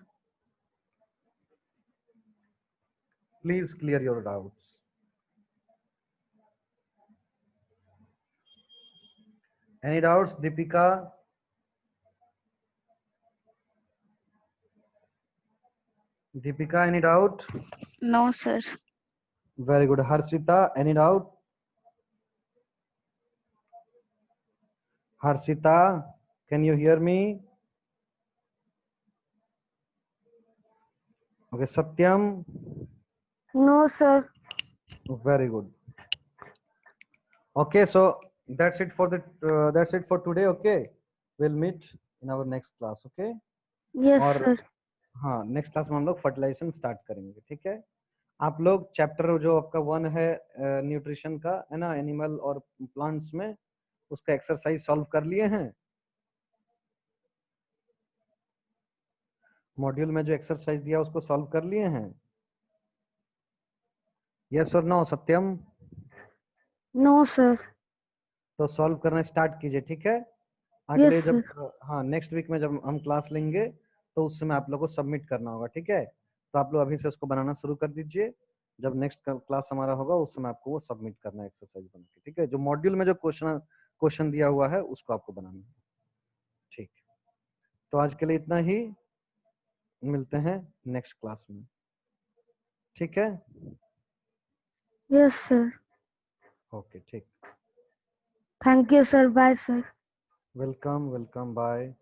Speaker 1: please clear your doubts. Any doubts, Deepika? Deepika, any doubt?
Speaker 2: No, sir.
Speaker 1: Very good. Harshita, any doubt? Harshita, can you hear me? Okay, Satyam?
Speaker 2: No, sir.
Speaker 1: Very good. Okay, so that's it for today. Okay, we'll meet in our next class. Okay.
Speaker 2: Yes,
Speaker 1: और
Speaker 2: sir.
Speaker 1: हाँ, नेक्स्ट क्लास में हम लोग फर्टिलाइजेशन स्टार्ट करेंगे। ठीक है, आप लोग चैप्टर जो आपका 1 है न्यूट्रिशन का, है ना, एनिमल और प्लांट्स में, उसका एक्सरसाइज सॉल्व कर लिए हैं। मॉड्यूल में जो एक्सरसाइज दिया उसको सॉल्व कर लिए हैं? यस और नो सत्यम?
Speaker 2: No, sir.
Speaker 1: तो सॉल्व करना स्टार्ट कीजिए। ठीक है, अगले
Speaker 2: Yes,
Speaker 1: जब
Speaker 2: sir.
Speaker 1: हाँ नेक्स्ट वीक में जब हम क्लास लेंगे तो उस समय आप लोग को सबमिट करना होगा। ठीक है, तो आप लोग अभी से उसको बनाना शुरू कर दीजिए। जब नेक्स्ट क्लास हमारा होगा उस समय आपको वो सबमिट करना है एक्सरसाइज बना के। ठीक है, जो मॉड्यूल में जो क्वेश्चन दिया हुआ है उसको आपको बनाना है। ठीक, तो आज के लिए इतना ही, मिलते हैं नेक्स्ट क्लास में। ठीक है,
Speaker 2: Yes, sir.
Speaker 1: ओके, ठीक,
Speaker 2: Thank you, sir. Bye, sir.
Speaker 1: Welcome welcome, bye.